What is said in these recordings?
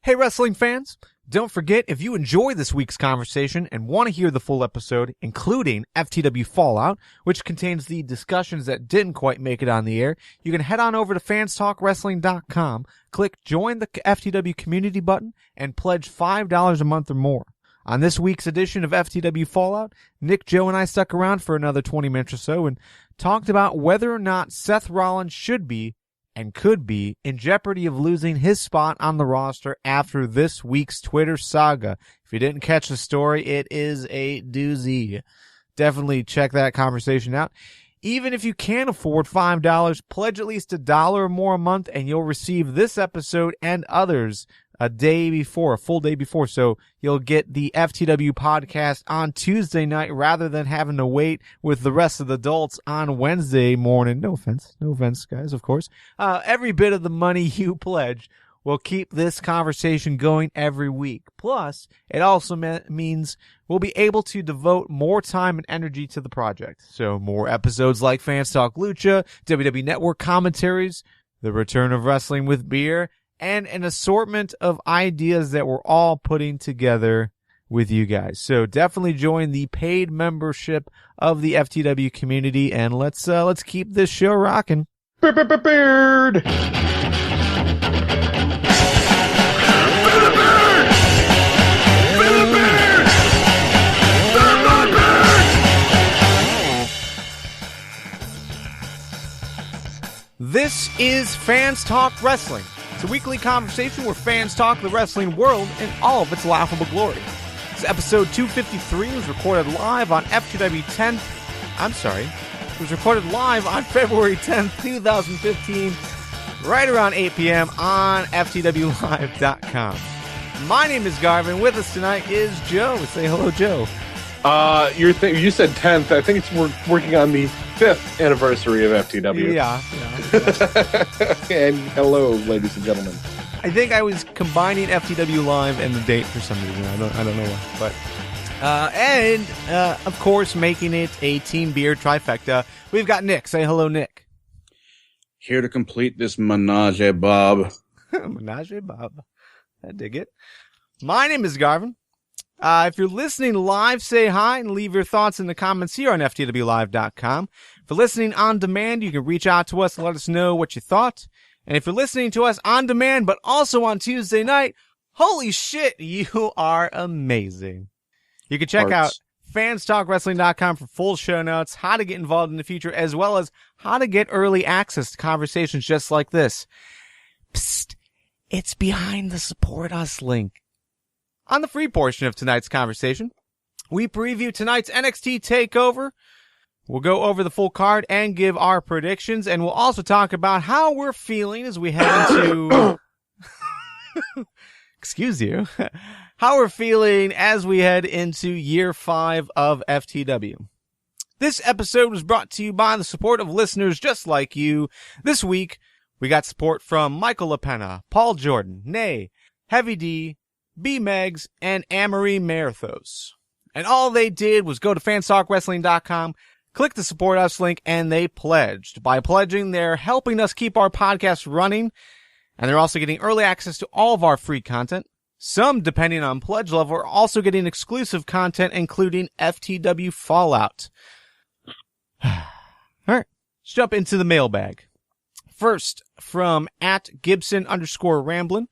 Hey, wrestling fans, don't forget, if you enjoy this week's conversation and want to hear the full episode, including FTW Fallout, which contains the discussions that didn't quite make it on the air, you can head on over to fanstalkwrestling.com, click Join the FTW Community button, and pledge $5 a month or more. On this week's edition of FTW Fallout, Nick, Joe, and I stuck around for another 20 minutes or so and talked about whether or not Seth Rollins should be and could be in jeopardy of losing his spot on the roster after this week's Twitter saga. If you didn't catch the story, it is a doozy. Definitely check that conversation out. Even if you can't afford $5, pledge at least $1 or more a month, and you'll receive this episode and others a full day before. So you'll get the FTW podcast on Tuesday night rather than having to wait with the rest of the adults on Wednesday morning. No offense, guys, of course. Every bit of the money you pledge will keep this conversation going every week. Plus, it also means we'll be able to devote more time and energy to the project. So more episodes like Fans Talk Lucha, WWE Network commentaries, the return of Wrestling with Beer, and an assortment of ideas that we're all putting together with you guys. So definitely join the paid membership of the FTW community, and let's keep this show rocking. Beard. This is Fans Talk Wrestling. It's a weekly conversation where fans talk the wrestling world in all of its laughable glory. This episode 253 was recorded live on FTW 10th. It was recorded live on February 10th, 2015, right around 8 p.m. on FTWLive.com. My name is Garvin. With us tonight is Joe. Say hello, Joe. You said 10th. I think it's working on the 5th anniversary of FTW. Yeah. And hello, ladies and gentlemen. I think I was combining FTW Live and the date for some reason. I don't know why. But of course, making it a Team Beer trifecta, we've got Nick. Say hello, Nick. Here to complete this menage a bob. Menage a bob. I dig it. My name is Garvin. If you're listening live, say hi and leave your thoughts in the comments here on FTWLive.com. If you're listening on demand, you can reach out to us and let us know what you thought. And if you're listening to us on demand, but also on Tuesday night, holy shit, you are amazing. You can check out fanstalkwrestling.com for full show notes, how to get involved in the future, as well as how to get early access to conversations just like this. Psst, it's behind the Support Us link. On the free portion of tonight's conversation, we preview tonight's NXT Takeover. We'll go over the full card and give our predictions, and we'll also talk about how we're feeling as we head into... Excuse you. How we're feeling as we head into Year 5 of FTW. This episode was brought to you by the support of listeners just like you. This week, we got support from Michael LaPena, Paul Jordan, Nay, Heavy D, B. Megs, and Amory Marathos. And all they did was go to fanstalkwrestling.com, click the Support Us link, and they pledged. By pledging, they're helping us keep our podcast running, and they're also getting early access to all of our free content. Some, depending on pledge level, are also getting exclusive content, including FTW Fallout. All right, let's jump into the mailbag. First, from @Gibson_Ramblin'.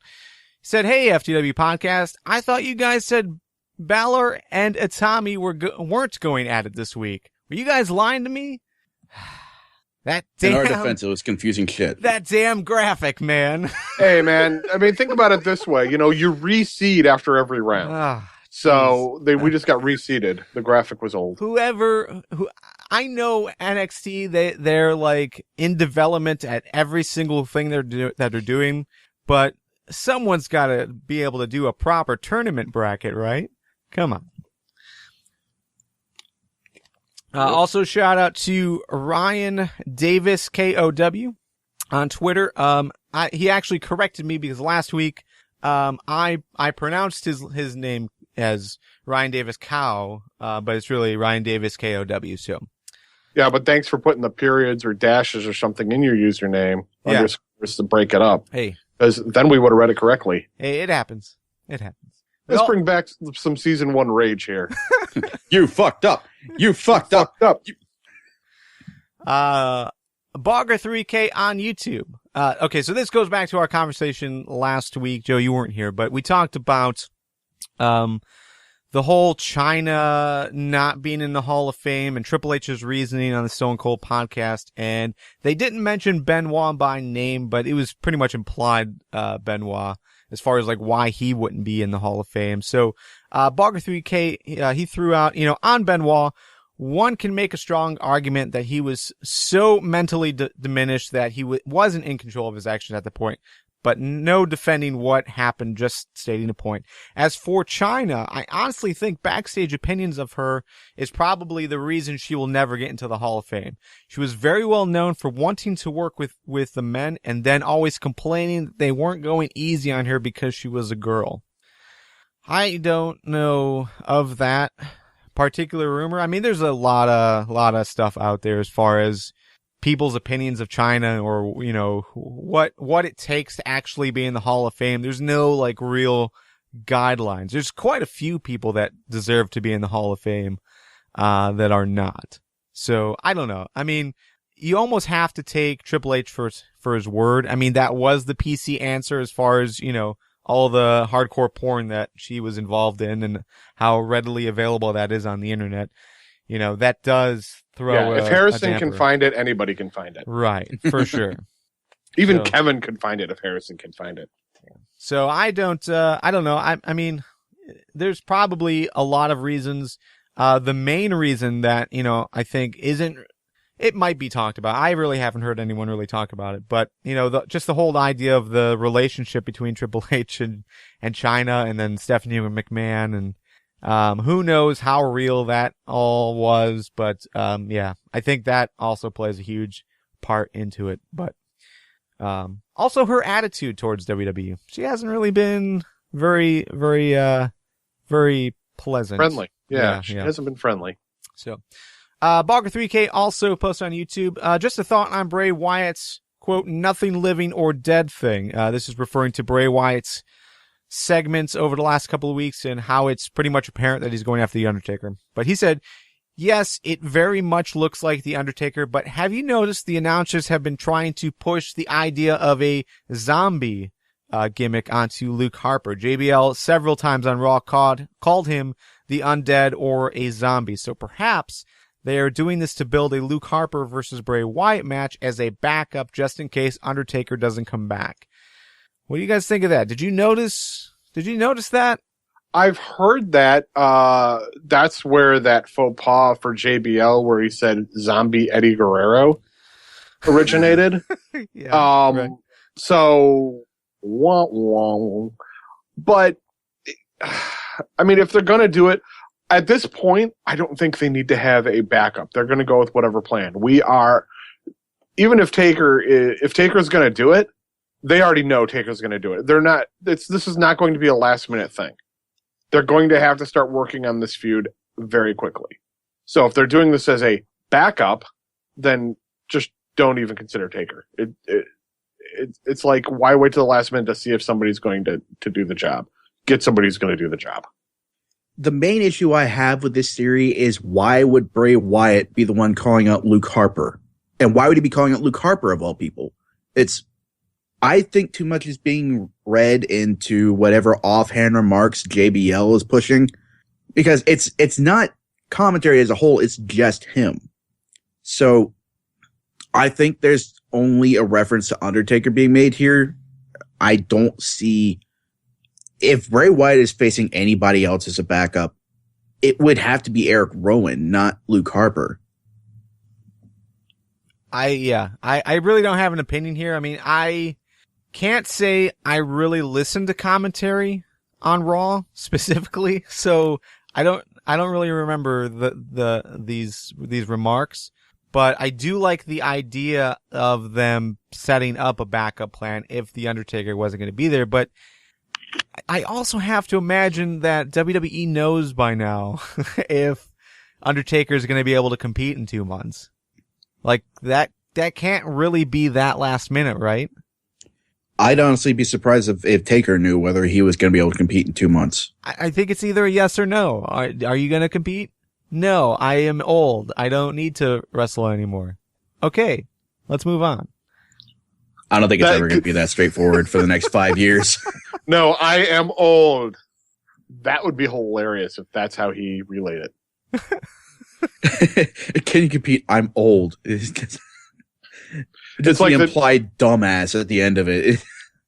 He said, hey, FTW podcast, I thought you guys said Balor and Itami weren't going at it this week. Were you guys lying to me? In our defense, it was confusing shit. That damn graphic, man. Hey, man. I mean, think about it this way. You reseed after every round. We just got reseeded. The graphic was old. I know NXT, they're like in development at every single thing that they're doing, but someone's got to be able to do a proper tournament bracket, right? Come on. Also, shout out to Ryan Davis KOW on Twitter. He actually corrected me because last week I pronounced his name as Ryan Davis Cow, but it's really Ryan Davis KOW. So yeah, but thanks for putting the periods or dashes or something in your username. Yeah. Underscores to break it up. Hey. Because then we would have read it correctly. It happens. It happens. Let's bring back some season 1 rage here. You fucked up. You fucked up. Bogger3K on YouTube. Okay, so this goes back to our conversation last week. Joe, you weren't here, but we talked about the whole China not being in the Hall of Fame and Triple H's reasoning on the Stone Cold podcast. And they didn't mention Benoit by name, but it was pretty much implied Benoit as far as like why he wouldn't be in the Hall of Fame. So Bogger3K, he threw out, on Benoit, one can make a strong argument that he was so mentally diminished that he wasn't in control of his actions at the point, but no defending what happened, just stating a point. As for China, I honestly think backstage opinions of her is probably the reason she will never get into the Hall of Fame. She was very well known for wanting to work with the men and then always complaining that they weren't going easy on her because she was a girl. I don't know of that particular rumor. I mean, there's a lot of stuff out there as far as people's opinions of China or, what it takes to actually be in the Hall of Fame. There's no like real guidelines. There's quite a few people that deserve to be in the Hall of Fame, that are not. So I don't know. I mean, you almost have to take Triple H for his word. I mean, that was the PC answer as far as, all the hardcore porn that she was involved in and how readily available that is on the internet. That does throw if Harrison can find it, anybody can find it. Right, for sure. Even Kevin can find it if Harrison can find it. So I don't know. I mean, there's probably a lot of reasons. The main reason that, I think it might be talked about. I really haven't heard anyone really talk about it, but just the whole idea of the relationship between Triple H and China, and then Stephanie McMahon, and who knows how real that all was, but I think that also plays a huge part into it. But also her attitude towards WWE, she hasn't really been very, very, very pleasant. Friendly, she hasn't been friendly. So. Bogger3K also posted on YouTube, just a thought on Bray Wyatt's, quote, nothing living or dead thing. This is referring to Bray Wyatt's segments over the last couple of weeks and how it's pretty much apparent that he's going after The Undertaker. But he said, yes, it very much looks like The Undertaker, but have you noticed the announcers have been trying to push the idea of a zombie gimmick onto Luke Harper? JBL several times on Raw called him the undead or a zombie. So perhaps they are doing this to build a Luke Harper versus Bray Wyatt match as a backup just in case Undertaker doesn't come back. What do you guys think of that? Did you notice that? I've heard that. That's where that faux pas for JBL where he said zombie Eddie Guerrero originated. Right. So, but I mean, if they're going to do it, at this point, I don't think they need to have a backup. They're going to go with whatever plan. Even if Taker's going to do it, they already know Taker's going to do it. This is not going to be a last minute thing. They're going to have to start working on this feud very quickly. So if they're doing this as a backup, then just don't even consider Taker. It's like, why wait till the last minute to see if somebody's going to do the job? Get somebody who's going to do the job. The main issue I have with this theory is why would Bray Wyatt be the one calling out Luke Harper? And why would he be calling out Luke Harper of all people? I think too much is being read into whatever offhand remarks JBL is pushing, because it's not commentary as a whole. It's just him. So I think there's only a reference to Undertaker being made here. I don't see, if Bray Wyatt is facing anybody else as a backup, it would have to be Eric Rowan, not Luke Harper. I really don't have an opinion here. I mean, I can't say I really listened to commentary on Raw specifically, so I don't really remember these remarks, but I do like the idea of them setting up a backup plan if The Undertaker wasn't going to be there. But I also have to imagine that WWE knows by now if Undertaker is going to be able to compete in 2 months. Like that can't really be that last minute, right? I'd honestly be surprised if Taker knew whether he was going to be able to compete in 2 months. I think it's either a yes or no. Are you going to compete? No, I am old. I don't need to wrestle anymore. Okay, let's move on. I don't think it's ever going to be that straightforward for the next 5 years. No, I am old. That would be hilarious if that's how he relayed it. Can you compete? I'm old. It's like the implied dumbass at the end of it.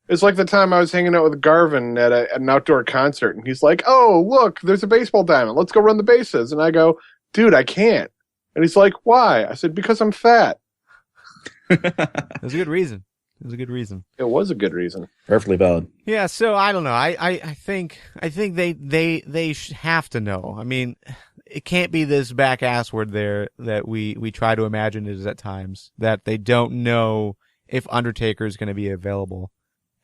It's like the time I was hanging out with Garvin at an outdoor concert, and he's like, "Oh, look, there's a baseball diamond. Let's go run the bases." And I go, "Dude, I can't." And he's like, "Why?" I said, "Because I'm fat." There's a good reason. There's a good reason. It was a good reason. Perfectly valid. Yeah, so I don't know. I think they have to know. I mean, it can't be this back assword there that we try to imagine it is at times, that they don't know if Undertaker is going to be available.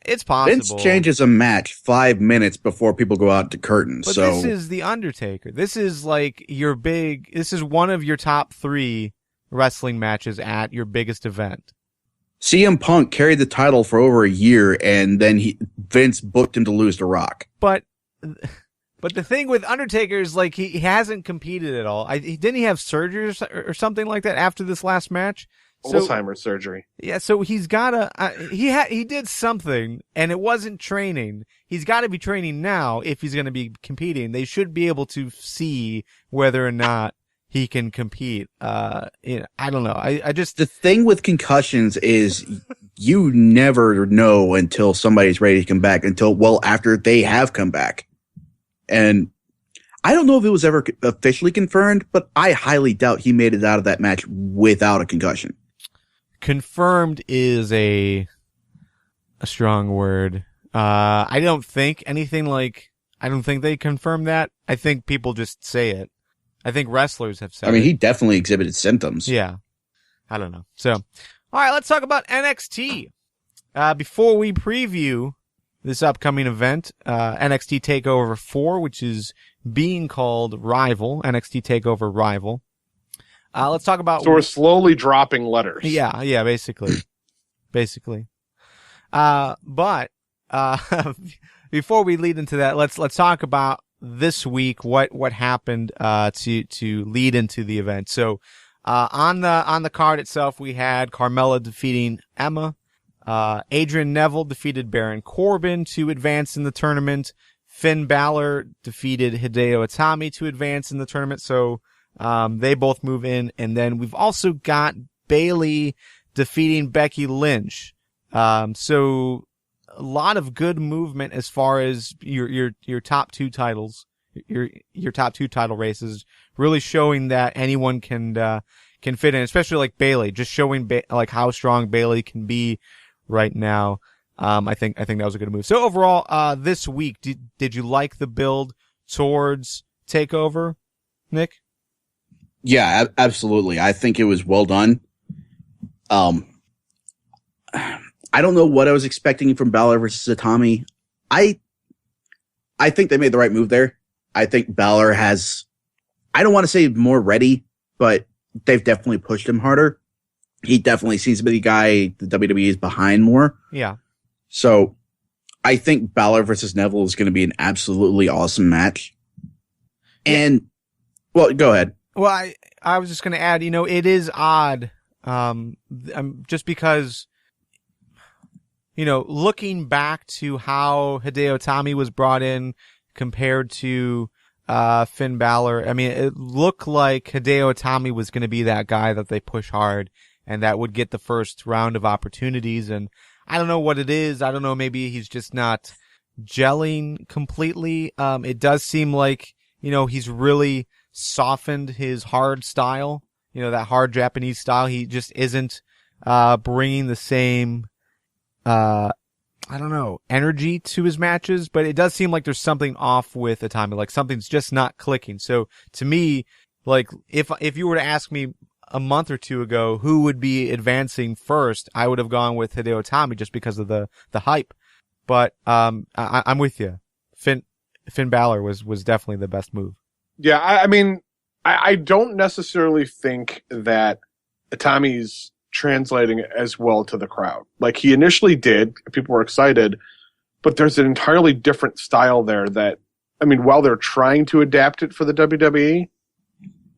It's possible. Vince changes a match 5 minutes before people go out to curtain. But so this is the Undertaker. This is like this is one of your top 3 wrestling matches at your biggest event. CM Punk carried the title for over a year, and then Vince booked him to lose to Rock. But the thing with Undertaker is, like, he hasn't competed at all. Didn't he have surgery or something like that after this last match? Alzheimer's surgery. Yeah, so he's gotta. He did something, and it wasn't training. He's got to be training now if he's going to be competing. They should be able to see whether or not he can compete. I don't know. I just, the thing with concussions is you never know until somebody's ready to come back, until well after they have come back. And I don't know if it was ever officially confirmed, but I highly doubt he made it out of that match without a concussion. Confirmed is a strong word. I don't think they confirmed that. I think people just say it. I think wrestlers have said it. He definitely exhibited symptoms. Yeah. I don't know. So, all right, let's talk about NXT. Before we preview this upcoming event, NXT Takeover 4, which is being called Rival, NXT Takeover Rival. Let's talk about... So we're slowly dropping letters. Yeah, basically. But before we lead into that, let's talk about this week what happened to lead into the event. So on the card itself, we had Carmella defeating Emma. Adrian Neville defeated Baron Corbin to advance in the tournament. Finn Balor defeated Hideo Itami to advance in the tournament. So they both move in, and then we've also got Bayley defeating Becky Lynch. So a lot of good movement as far as your top 2 titles, your top 2 title races, really showing that anyone can fit in, especially like Bayley, just showing like how strong Bayley can be right now. I think that was a good move. So overall, this week, did you like the build towards Takeover, Nick? Yeah, absolutely. I think it was well done. I don't know what I was expecting from Balor versus Itami. I think they made the right move there. I think Balor has, I don't want to say more ready, but they've definitely pushed him harder. He definitely seems to be the guy the WWE is behind more. Yeah. So I think Balor versus Neville is going to be an absolutely awesome match. And, well, go ahead. Well, I was just going to add, it is odd, just because, looking back to how Hideo Itami was brought in compared to Finn Balor, it looked like Hideo Itami was going to be that guy that they push hard and that would get the first round of opportunities. And I don't know what it is. I don't know. Maybe he's just not gelling completely. It does seem like, he's really softened his hard style, that hard Japanese style. He just isn't bringing the same, energy to his matches, but it does seem like there's something off with Itami, like something's just not clicking. So to me, like if you were to ask me a month or 2 ago who would be advancing first, I would have gone with Hideo Itami just because of the hype. But I'm with you. Finn Balor was definitely the best move. Yeah, I don't necessarily think that Itami's translating as well to the crowd. Like he initially did, people were excited, but there's an entirely different style there that, I mean, while they're trying to adapt it for the WWE,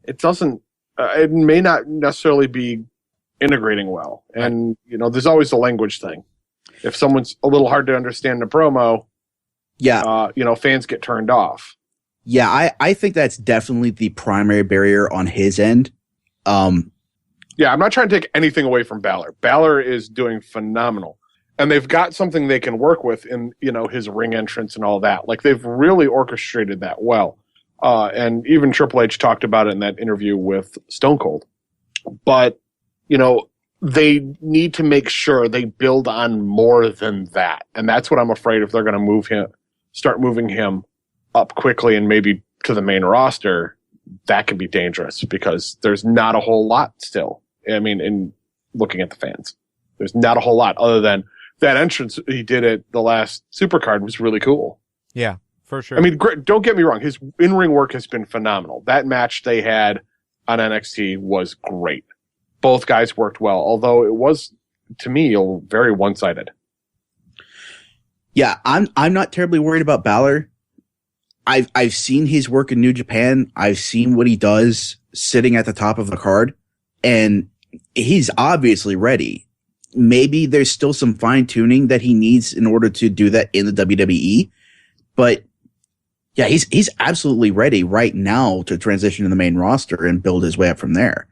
it doesn't, it may not necessarily be integrating well. And, you know, there's always the language thing. If someone's a little hard to understand the promo, you know, fans get turned off. Yeah, I think that's definitely the primary barrier on his end. Yeah, I'm not trying to take anything away from Balor. Balor is doing phenomenal. And they've got something they can work with in, you know, his ring entrance and all that. Like, they've really orchestrated that well. And even Triple H talked about it in that interview with Stone Cold. But, you know, they need to make sure they build on more than that. And that's what I'm afraid if they're going to start moving him up quickly and maybe to the main roster, that could be dangerous because there's not a whole lot still. I mean, in looking at the fans, there's not a whole lot other than that entrance he did at the last Supercard was really cool. Yeah, for sure. I mean, don't get me wrong. His in-ring work has been phenomenal. That match they had on NXT was great. Both guys worked well, although it was, to me, very one-sided. Yeah, I'm not terribly worried about Balor. I've seen his work in New Japan. I've seen what he does sitting at the top of the card, and he's obviously ready. Maybe there's still some fine tuning that he needs in order to do that in the WWE, but yeah, he's absolutely ready right now to transition to the main roster and build his way up from there.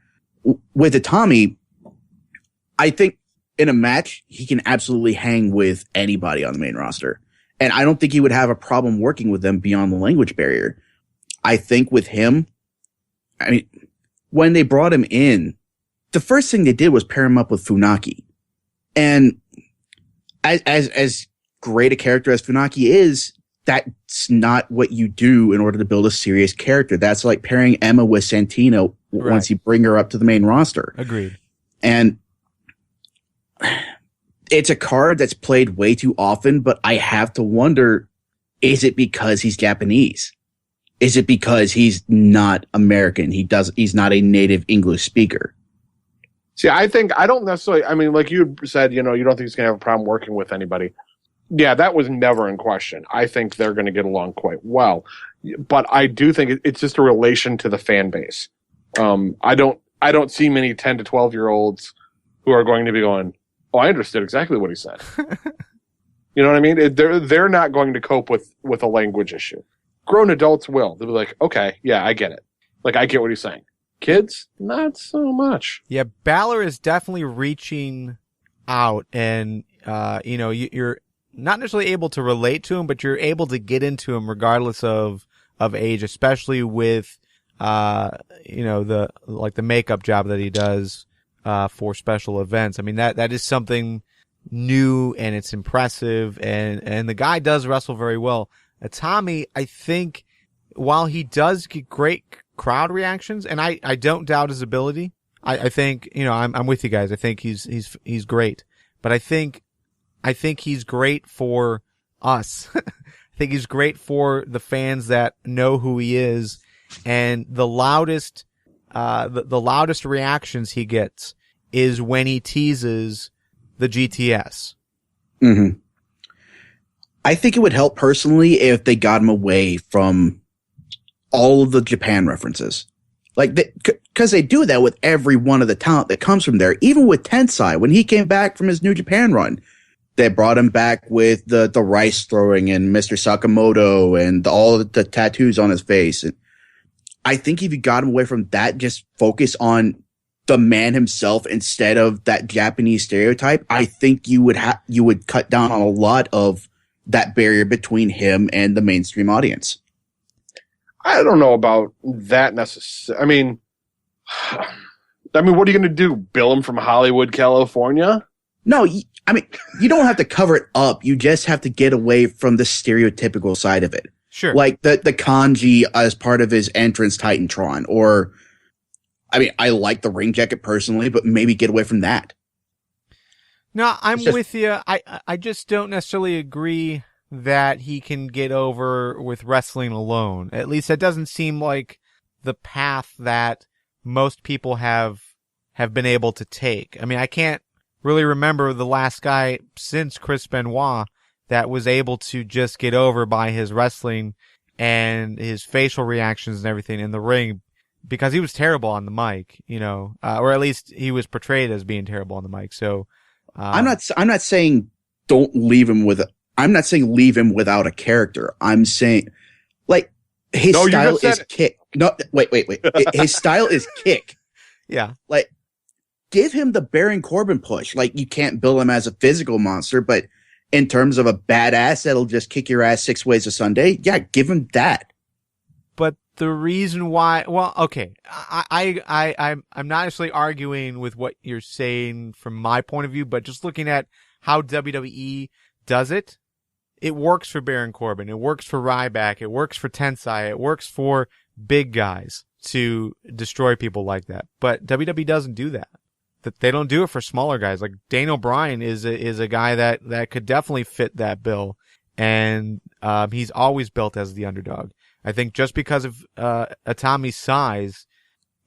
With Itami, I think in a match, he can absolutely hang with anybody on the main roster. And I don't think he would have a problem working with them beyond the language barrier. I think with him, I mean, when they brought him in, the first thing they did was pair him up with Funaki. And as great a character as Funaki is, that's not what you do in order to build a serious character. That's like pairing Emma with Santino once you bring her up to the main roster. Agreed. And it's a card that's played way too often, but I have to wonder, is it because he's Japanese? Is it because he's not American? He's not a native English speaker. See, I don't necessarily, I mean, like you said, you know, you don't think he's going to have a problem working with anybody. Yeah, that was never in question. I think they're going to get along quite well. But I do think it's just a relation to the fan base. I don't see many 10 to 12-year-olds who are going to be going, oh, I understood exactly what he said. You know what I mean? They're not going to cope with a language issue. Grown adults will. They'll be like, okay, yeah, I get it. Like, I get what he's saying. Kids, not so much. Yeah, Balor is definitely reaching out, and you know, you're not necessarily able to relate to him, but you're able to get into him regardless of age, especially with you know, the makeup job that he does for special events. I mean, that is something new, and it's impressive, and the guy does wrestle very well. Itami, I think, while he does get great crowd reactions, and I don't doubt his ability, I think, you know, I'm with you guys. I think he's great, but I think he's great for us. I think he's great for the fans that know who he is, and the loudest reactions he gets is when he teases the GTS. Mm-hmm. I think it would help personally if they got him away from all of the Japan references. Like, because they do that with every one of the talent that comes from there. Even with Tensai, when he came back from his New Japan run, they brought him back with the rice throwing and Mr. Sakamoto and all of the tattoos on his face. And I think if you got him away from that, just focus on the man himself instead of that Japanese stereotype, I think you would cut down on a lot of that barrier between him and the mainstream audience. I don't know about that necessarily. I mean, what are you going to do? Bill him from Hollywood, California? No, I mean, you don't have to cover it up. You just have to get away from the stereotypical side of it. Sure. Like the kanji as part of his entrance Titantron, or, I mean, I like the ring jacket personally, but maybe get away from that. No, I'm with you. I just don't necessarily agree that he can get over with wrestling alone. At least that doesn't seem like the path that most people have have been able to take. I mean, I can't really remember the last guy since Chris Benoit that was able to just get over by his wrestling and his facial reactions and everything in the ring, because he was terrible on the mic, or at least he was portrayed as being terrible on the mic. So, I'm not saying leave him without a character. I'm saying, like, his style is kick. No, wait. His style is kick. Yeah. Like, give him the Baron Corbin push. Like, you can't bill him as a physical monster, but in terms of a badass that'll just kick your ass 6 ways a Sunday, yeah, give him that. But the reason why, well, okay, I'm not necessarily arguing with what you're saying from my point of view, but just looking at how WWE does it, it works for Baron Corbin, it works for Ryback, it works for Tensai, it works for big guys to destroy people like that. But WWE doesn't do that. They don't do it for smaller guys. Like Daniel Bryan is a guy that could definitely fit that bill, and he's always built as the underdog. I think just because of Itami's size,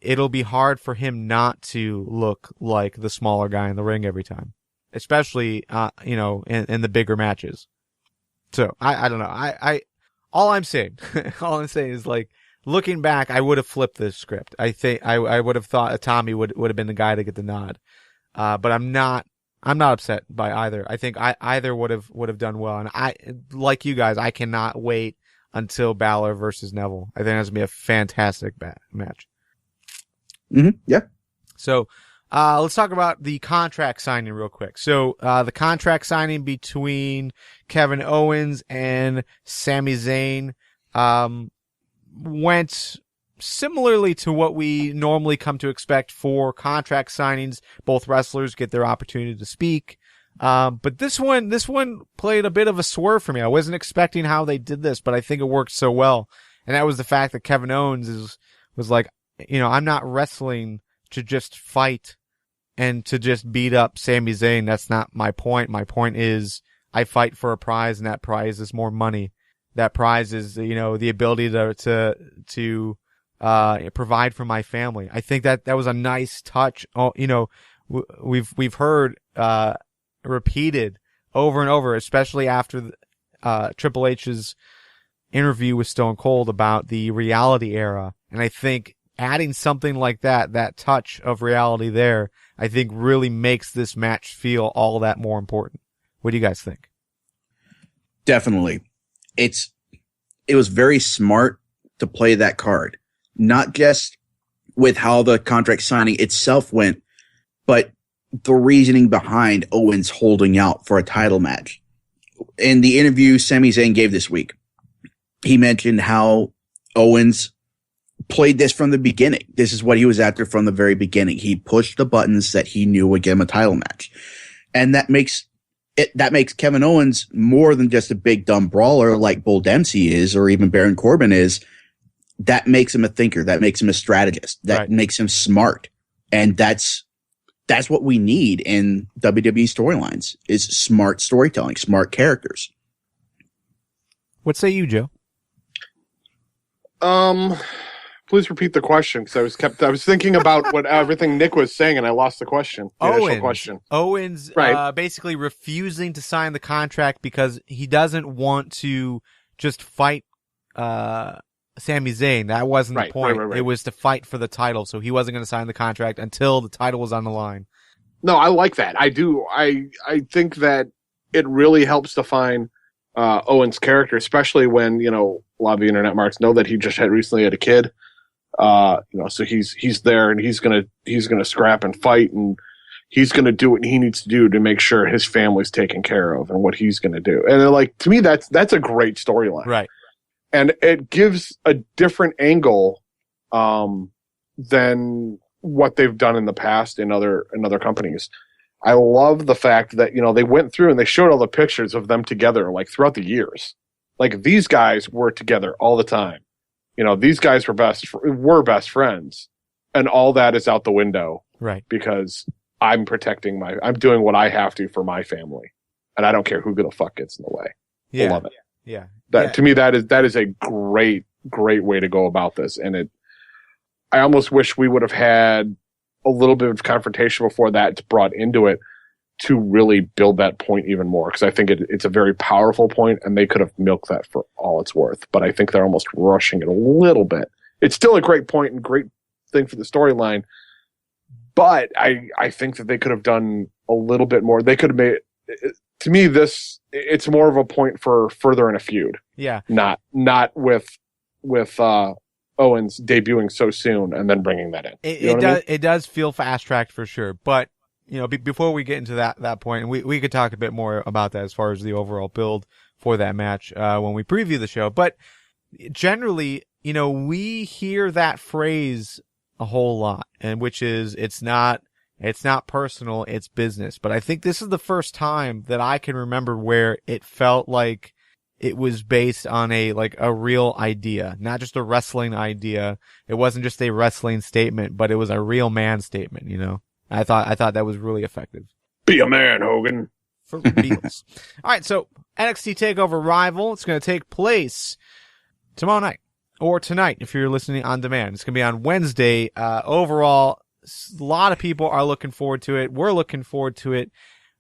it'll be hard for him not to look like the smaller guy in the ring every time, especially in the bigger matches. So I don't know. All I'm saying is, like, looking back, I would have flipped this script. I think I would have thought Itami would have been the guy to get the nod. But I'm not upset by either. I think either would have done well. And like you guys, I cannot wait until Balor versus Neville. I think that's gonna be a fantastic match. Mm-hmm. Yeah. So, let's talk about the contract signing real quick. So, the contract signing between Kevin Owens and Sami Zayn, went similarly to what we normally come to expect for contract signings. Both wrestlers get their opportunity to speak. But this one played a bit of a swerve for me. I wasn't expecting how they did this, but I think it worked so well. And that was the fact that Kevin Owens was like, I'm not wrestling to just fight and to just beat up Sami Zayn. That's not my point. My point is I fight for a prize, and that prize is more money. That prize is, the ability to provide for my family. I think that was a nice touch. We've heard, repeated over and over, especially after, Triple H's interview with Stone Cold about the reality era. And I think adding something like that touch of reality there, I think really makes this match feel all that more important. What do you guys think? Definitely. It was very smart to play that card, not just with how the contract signing itself went, but the reasoning behind Owens holding out for a title match. In the interview Sami Zayn gave this week, he mentioned how Owens played this from the beginning. This is what he was after from the very beginning. He pushed the buttons that he knew would get him a title match. And that makes Kevin Owens more than just a big dumb brawler like Bull Dempsey is, or even Baron Corbin is. That makes him a thinker. That makes him a strategist. That makes him smart. And that's what we need in WWE storylines, is smart storytelling, smart characters. What say you, Joe? Please repeat the question, because I was thinking about what everything Nick was saying, and I lost the question. Owens basically refusing to sign the contract because he doesn't want to just fight Sami Zayn. That wasn't the point. Right. It was to fight for the title, so he wasn't going to sign the contract until the title was on the line. No, I like that. I do. I think that it really helps define Owens' character, especially when, a lot of the internet marks know that he just recently had a kid. So he's there, and he's gonna scrap and fight, and he's gonna do what he needs to do to make sure his family's taken care of, and what he's gonna do. And to me, that's a great storyline, right? And it gives a different angle than what they've done in the past in other companies. I love the fact that they went through and they showed all the pictures of them together, like, throughout the years. Like, these guys were together all the time. These guys were best friends, and all that is out the window, right? Because I'm doing what I have to for my family, and I don't care who the fuck gets in the way. Yeah, I love it. Yeah. To me, that is a great way to go about this, and I almost wish we would have had a little bit of confrontation before that's brought into it to really build that point even more. Because I think it's a very powerful point, and they could have milked that for all it's worth. But I think they're almost rushing it a little bit. It's still a great point and great thing for the storyline. But I think that they could have done a little bit more. They could have made, to me, it's more of a point for further in a feud. Yeah. Not with Owens debuting so soon and then bringing that in. It does feel fast tracked for sure. But, before we get into that point, and we could talk a bit more about that as far as the overall build for that match when we preview the show. But generally, we hear that phrase a whole lot, and which is it's not personal, it's business. But I think this is the first time that I can remember where it felt like it was based on a real idea, not just a wrestling idea. It wasn't just a wrestling statement, but it was a real man statement, I thought that was really effective. Be a man, Hogan. For reals. All right, so NXT Takeover Rival, it's going to take place tomorrow night. Or tonight, if you're listening on demand. It's going to be on Wednesday. Overall, a lot of people are looking forward to it. We're looking forward to it.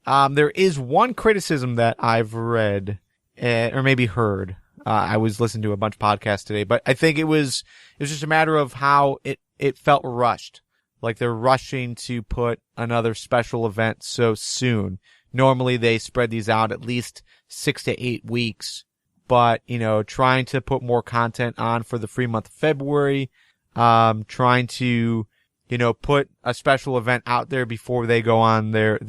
There is one criticism that I've read, or maybe heard. I was listening to a bunch of podcasts today, but I think it was just a matter of how it felt rushed. Like they're rushing to put another special event so soon. Normally they spread these out at least 6 to 8 weeks. But, trying to put more content on for the free month of February, trying to, put a special event out there before they go on their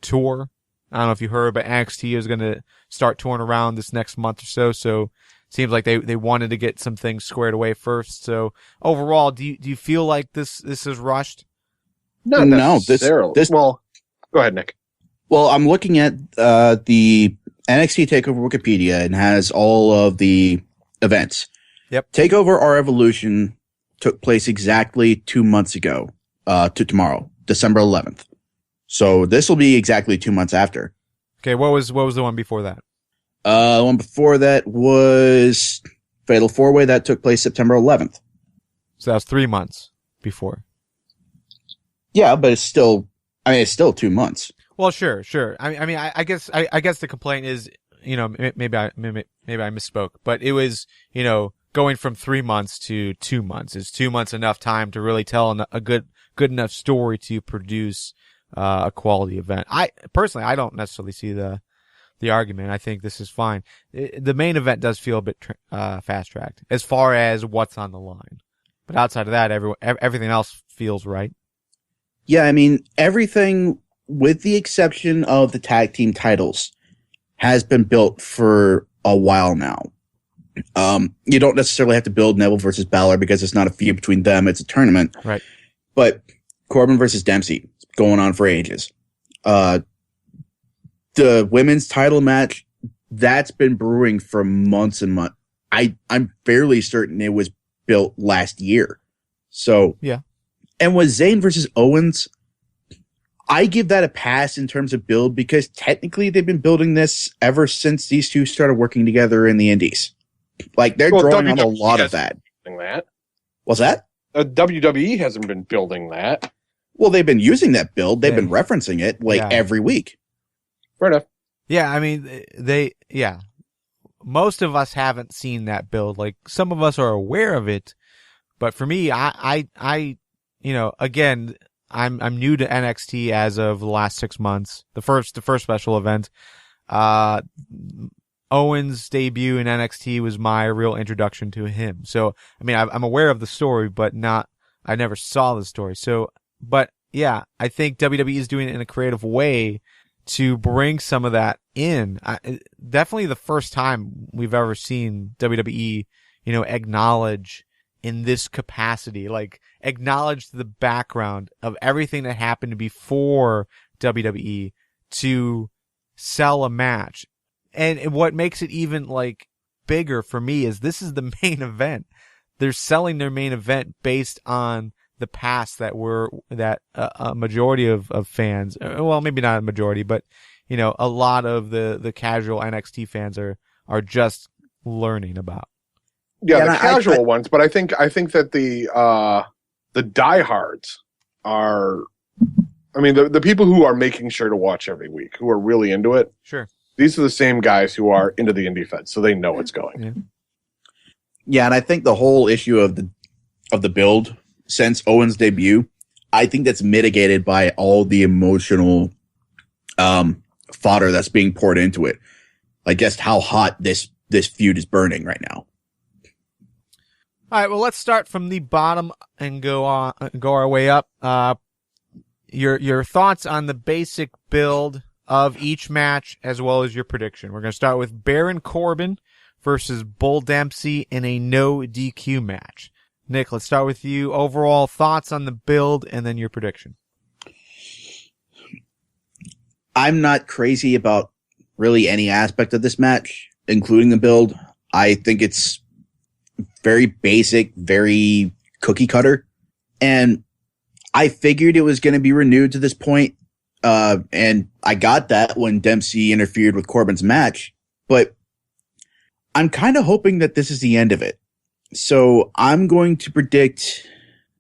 tour. I don't know if you heard, but NXT is going to start touring around this next month or so. So it seems like they wanted to get some things squared away first. So overall, do you feel like this is rushed? Not necessarily. Well, go ahead, Nick. Well, I'm looking at the NXT Takeover Wikipedia and has all of the events. Yep. Takeover Our Evolution took place exactly 2 months ago, to tomorrow, December 11th. So this will be exactly 2 months after. Okay, what was the one before that? The one before that was Fatal 4-Way. That took place September 11th. So that was 3 months before. Yeah, but it's still 2 months. Well, sure. I guess the complaint is, maybe I misspoke, but it was, going from 3 months to 2 months. Is 2 months enough time to really tell a good enough story to produce a quality event? I don't necessarily see the argument. I think this is fine. The main event does feel a bit fast tracked as far as what's on the line, but outside of that, everything else feels right. Yeah, everything, with the exception of the tag team titles, has been built for a while now. You don't necessarily have to build Neville versus Balor because it's not a feud between them. It's a tournament. Right. But Corbin versus Dempsey, it's going on for ages. The women's title match, that's been brewing for months and months. I'm fairly certain it was built last year. So, yeah. And with Zayn versus Owens, I give that a pass in terms of build because technically they've been building this ever since these two started working together in the Indies. Like they're drawing on a lot of that. What's that? WWE hasn't been building that. Well, they've been using that build. They've been referencing it every week. Fair enough. Yeah, most of us haven't seen that build. Like some of us are aware of it, but for me, I again, I'm new to NXT as of the last 6 months. The first special event, Owens' debut in NXT was my real introduction to him. So, I'm aware of the story, but I never saw the story. So, but yeah, I think WWE is doing it in a creative way to bring some of that in. Definitely the first time we've ever seen WWE, acknowledge in this capacity, like acknowledge the background of everything that happened before WWE to sell a match. And what makes it even bigger for me is this is the main event. They're selling their main event based on the past that a majority of fans, well, maybe not a majority, but a lot of the casual NXT fans are just learning about. Yeah, the casual ones, but I think that the diehards are, I mean, the people who are making sure to watch every week, who are really into it. Sure. These are the same guys who are into the indie fed, so they know what's going. Yeah. Yeah, and I think the whole issue of the build since Owen's debut, I think that's mitigated by all the emotional fodder that's being poured into it. Like just how hot this feud is burning right now. All right, well, let's start from the bottom and go our way up. Your thoughts on the basic build of each match as well as your prediction. We're going to start with Baron Corbin versus Bull Dempsey in a no DQ match. Nick, let's start with you. Overall thoughts on the build and then your prediction. I'm not crazy about really any aspect of this match, including the build. I think it's very basic, very cookie cutter. And I figured it was going to be renewed to this point. And I got that when Dempsey interfered with Corbin's match, but I'm kind of hoping that this is the end of it. So I'm going to predict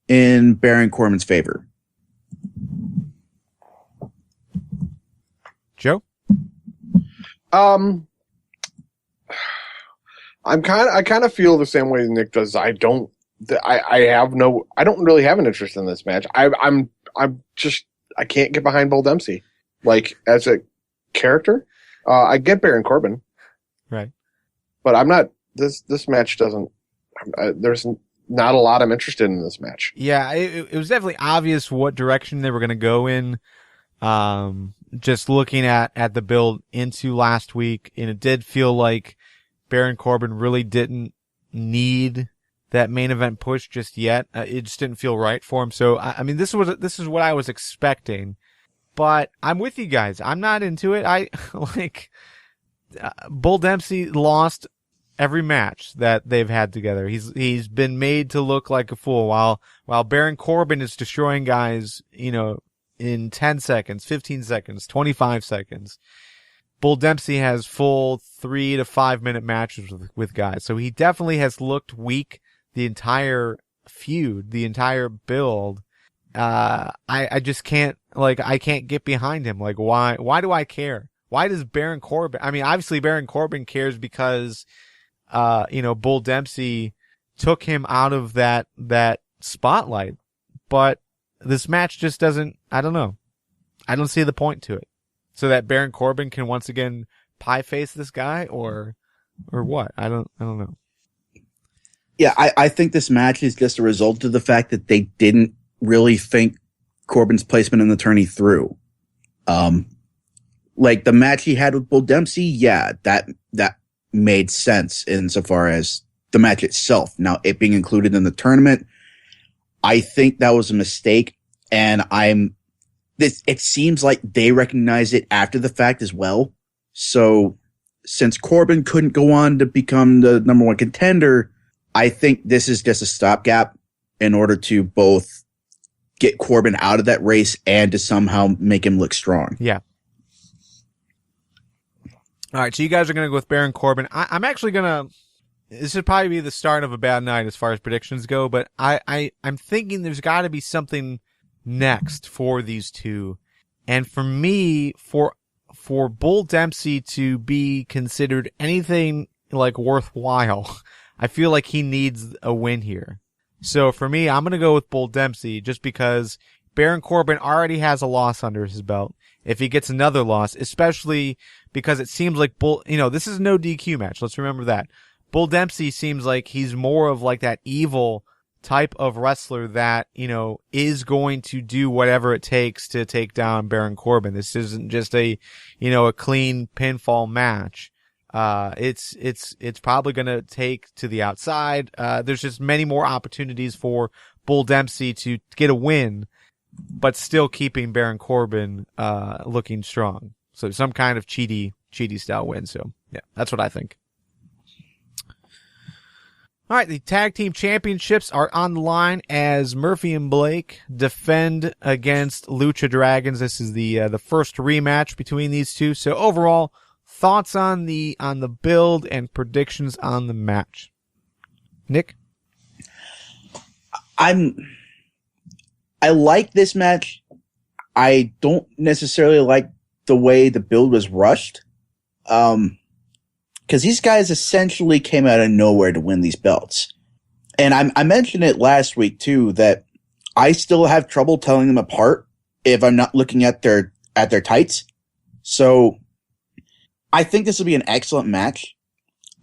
in Baron Corbin's favor. Joe? I kind of feel the same way Nick does. I don't really have an interest in this match. I can't get behind Bull Dempsey. Like as a character, I get Baron Corbin. Right. But I'm not, this match doesn't, there's not a lot I'm interested in this match. Yeah, it was definitely obvious what direction they were going to go in. Just looking at the build into last week, and it did feel like Baron Corbin really didn't need that main event push just yet. It just didn't feel right for him. So, I mean, this is what I was expecting, but I'm with you guys. I'm not into it. Bull Dempsey lost every match that they've had together. He's been made to look like a fool while Baron Corbin is destroying guys, in 10 seconds, 15 seconds, 25 seconds. Bull Dempsey has full 3 to 5 minute matches with guys. So he definitely has looked weak the entire feud, the entire build. I just can't, I can't get behind him. Like, why do I care? Why does Baron Corbin, I mean, obviously Baron Corbin cares because, Bull Dempsey took him out of that spotlight, but this match just doesn't, I don't know. I don't see the point to it. So that Baron Corbin can once again pie face this guy or what? I don't know. Yeah, I think this match is just a result of the fact that they didn't really think Corbin's placement in the tourney through. Like the match he had with Bull Dempsey, yeah, that made sense insofar as the match itself. Now, it being included in the tournament, I think that was a mistake, and it seems like they recognize it after the fact as well. So since Corbin couldn't go on to become the number one contender, I think this is just a stopgap in order to both get Corbin out of that race and to somehow make him look strong. Yeah. All right, so you guys are going to go with Baron Corbin. I'm actually going to, this should probably be the start of a bad night as far as predictions go, but I'm thinking there's got to be something next for these two. And for me, for Bull Dempsey to be considered anything worthwhile, I feel like he needs a win here. So for me, I'm going to go with Bull Dempsey just because Baron Corbin already has a loss under his belt. If he gets another loss, especially because it seems like this is no DQ match. Let's remember that. Bull Dempsey seems like he's more of that evil type of wrestler that, is going to do whatever it takes to take down Baron Corbin. This isn't just a clean pinfall match. It's probably going to take to the outside. There's just many more opportunities for Bull Dempsey to get a win, but still keeping Baron Corbin, looking strong. So some kind of cheaty style win. So yeah, that's what I think. All right, the tag team championships are on the line as Murphy and Blake defend against Lucha Dragons. This is the first rematch between these two. So overall, thoughts on the build and predictions on the match. Nick? I'm I like this match. I don't necessarily like the way the build was rushed. Because these guys essentially came out of nowhere to win these belts. And I mentioned it last week too, that I still have trouble telling them apart if I'm not looking at their tights. So I think this will be an excellent match.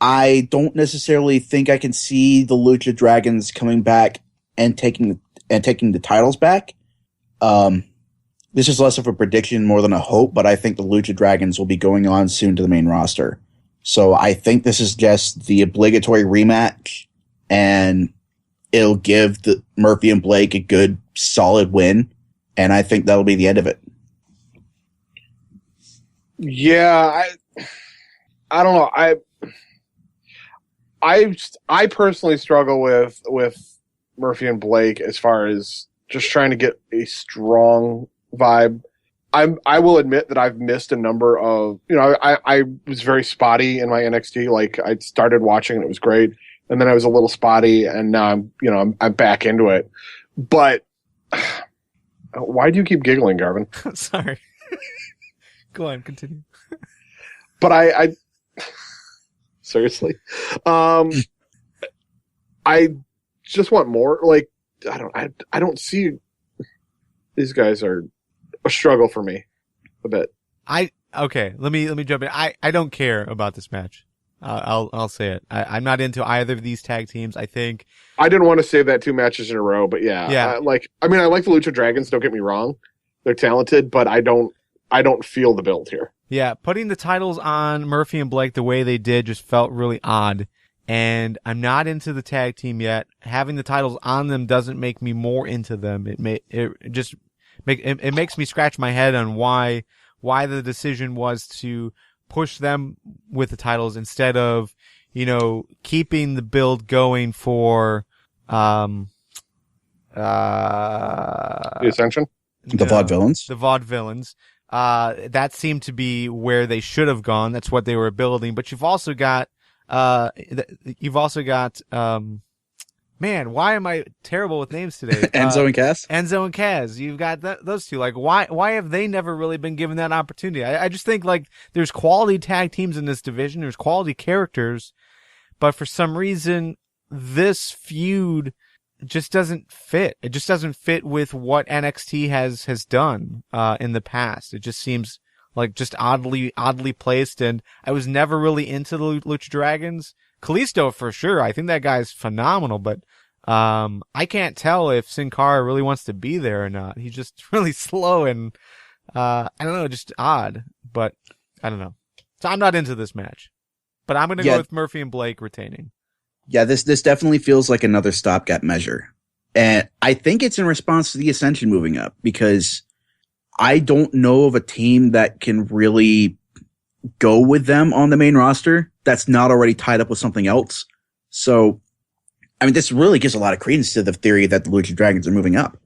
I don't necessarily think I can see the Lucha Dragons coming back and taking the titles back. This is less of a prediction more than a hope, but I think the Lucha Dragons will be going on soon to the main roster. So I think this is just the obligatory rematch, and it'll give the Murphy and Blake a good, solid win, and I think that'll be the end of it. Yeah, I don't know. I personally struggle with Murphy and Blake as far as just trying to get a strong vibe. I will admit that I've missed a number of, I was very spotty in my NXT. Like, I started watching and it was great, and then I was a little spotty, and now I'm back into it. But why do you keep giggling, Garvin? Sorry. Go on, continue. But I seriously, I just want more. Like, I don't see these guys are a struggle for me a bit. Okay, let me jump in. I don't care about this match. I'll say it. I'm not into either of these tag teams. I think I didn't want to say that 2 matches in a row, but yeah. I like the Lucha Dragons. Don't get me wrong; they're talented, but I don't feel the build here. Yeah, putting the titles on Murphy and Blake the way they did just felt really odd, and I'm not into the tag team yet. Having the titles on them doesn't make me more into them. It makes me scratch my head on why the decision was to push them with the titles instead of, keeping the build going for the Ascension? The Vaudevillains? The Vaudevillains. That seemed to be where they should have gone. That's what they were building. But you've also got, man, why am I terrible with names today? Enzo and Cass? Enzo and Kaz. You've got those two. Like, why have they never really been given that opportunity? I just think, like, there's quality tag teams in this division. There's quality characters. But for some reason, this feud just doesn't fit. It just doesn't fit with what NXT has done, in the past. It just seems like just oddly placed. And I was never really into the Lucha Dragons. Kalisto for sure. I think that guy's phenomenal, but I can't tell if Sin Cara really wants to be there or not. He's just really slow and I don't know, just odd. But I don't know. So I'm not into this match. But I'm gonna go with Murphy and Blake retaining. Yeah, this definitely feels like another stopgap measure. And I think it's in response to the Ascension moving up, because I don't know of a team that can really go with them on the main roster that's not already tied up with something else. So, I mean, this really gives a lot of credence to the theory that the Lucha Dragons are moving up.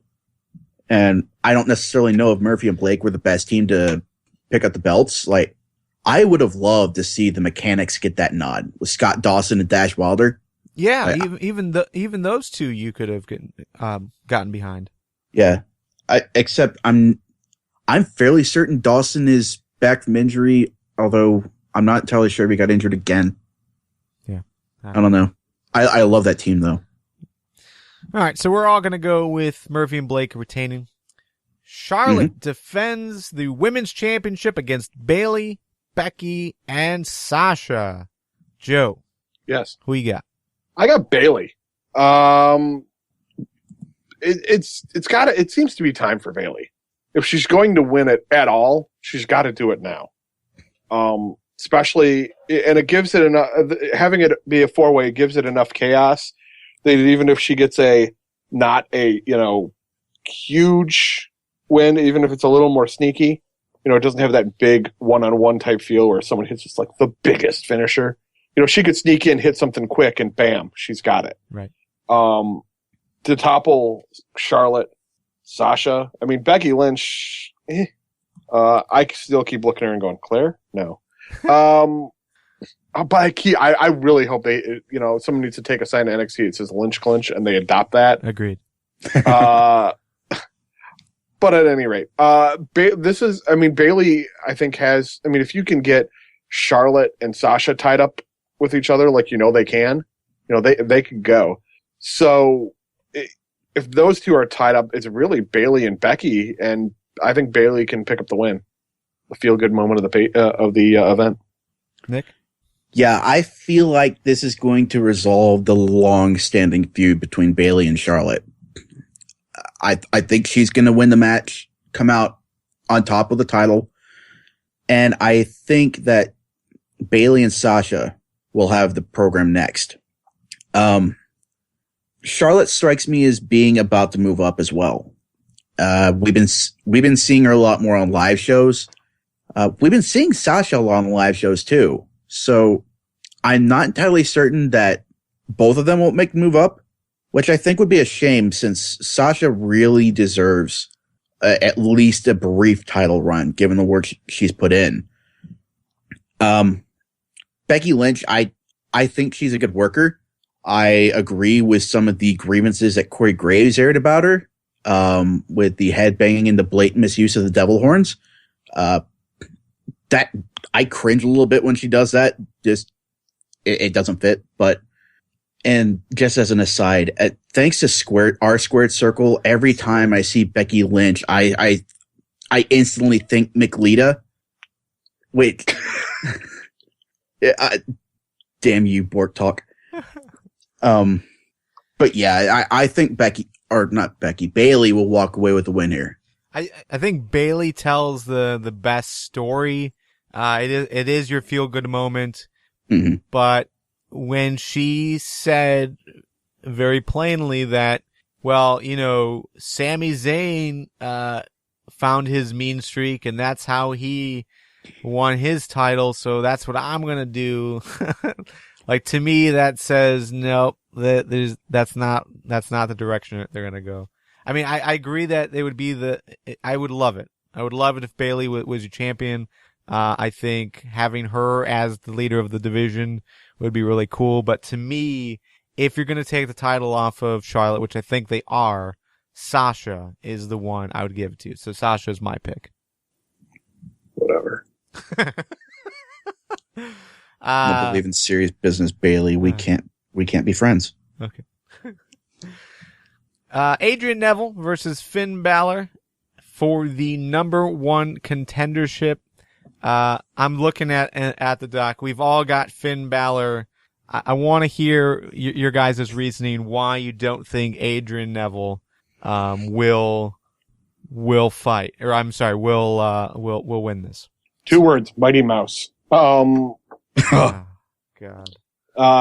And I don't necessarily know if Murphy and Blake were the best team to pick up the belts. Like, I would have loved to see the Mechanics get that nod with Scott Dawson and Dash Wilder. Yeah, even those two you could have gotten behind. Yeah, except I'm fairly certain Dawson is back from injury, although I'm not entirely sure if he got injured again. Yeah, I don't know. I love that team though. All right, so we're all going to go with Murphy and Blake retaining. Charlotte defends the women's championship against Bayley, Becky, and Sasha. Joe. Yes. Who you got? I got Bayley. It seems to be time for Bayley. If she's going to win it at all, she's got to do it now. Especially, and it gives it enough, having it be a 4-way gives it enough chaos that even if she gets not a huge win, even if it's a little more sneaky, it doesn't have that big one-on-one type feel where someone hits just like the biggest finisher. She could sneak in, hit something quick, and bam, she's got it. Right. To topple Charlotte, Sasha, I mean, Becky Lynch, I still keep looking at her and going, Claire? No. But I really hope they, someone needs to take a sign to NXT. It says Lynch Clinch, and they adopt that. Agreed. But at any rate, Bailey, I think if you can get Charlotte and Sasha tied up with each other, like, they can, they can go. So if those two are tied up, it's really Bailey and Becky, and I think Bailey can pick up the win. The feel-good moment of the event. Nick? Yeah, I feel like this is going to resolve the long-standing feud between Bailey and Charlotte. I think she's going to win the match, come out on top of the title, and I think that Bailey and Sasha will have the program next. Charlotte strikes me as being about to move up as well. We've been seeing her a lot more on live shows. We've been seeing Sasha a lot on live shows too. So I'm not entirely certain that both of them won't make the move up, which I think would be a shame since Sasha really deserves at least a brief title run, given the work she's put in. Becky Lynch, I think she's a good worker. I agree with some of the grievances that Corey Graves aired about her, with the headbanging and the blatant misuse of the devil horns. That I cringe a little bit when she does that. Just it doesn't fit. And just as an aside, thanks to R Squared Circle, every time I see Becky Lynch, I instantly think McLita. Wait, damn you, Bork Talk. But yeah, I think Bailey will walk away with the win here. I think Bailey tells the best story. It is your feel good moment, Mm-hmm. but when she said very plainly that, well, Sami Zayn found his mean streak and that's how he won his title, so that's what I'm gonna do. Like, to me, that says nope. That's not the direction they're gonna go. I mean, I agree that they would be I would love it. I would love it if Bailey was your champion. I think having her as the leader of the division would be really cool. But to me, if you're going to take the title off of Charlotte, which I think they are, Sasha is the one I would give it to. So Sasha is my pick. Whatever. I believe in serious business, Bailey. We can't be friends. Okay. Adrian Neville versus Finn Balor for the number one contendership. I'm looking at the doc. We've all got Finn Balor. I want to hear your guys' reasoning why you don't think Adrian Neville will fight, or I'm sorry, will win this. 2 words: Mighty Mouse. Oh, God.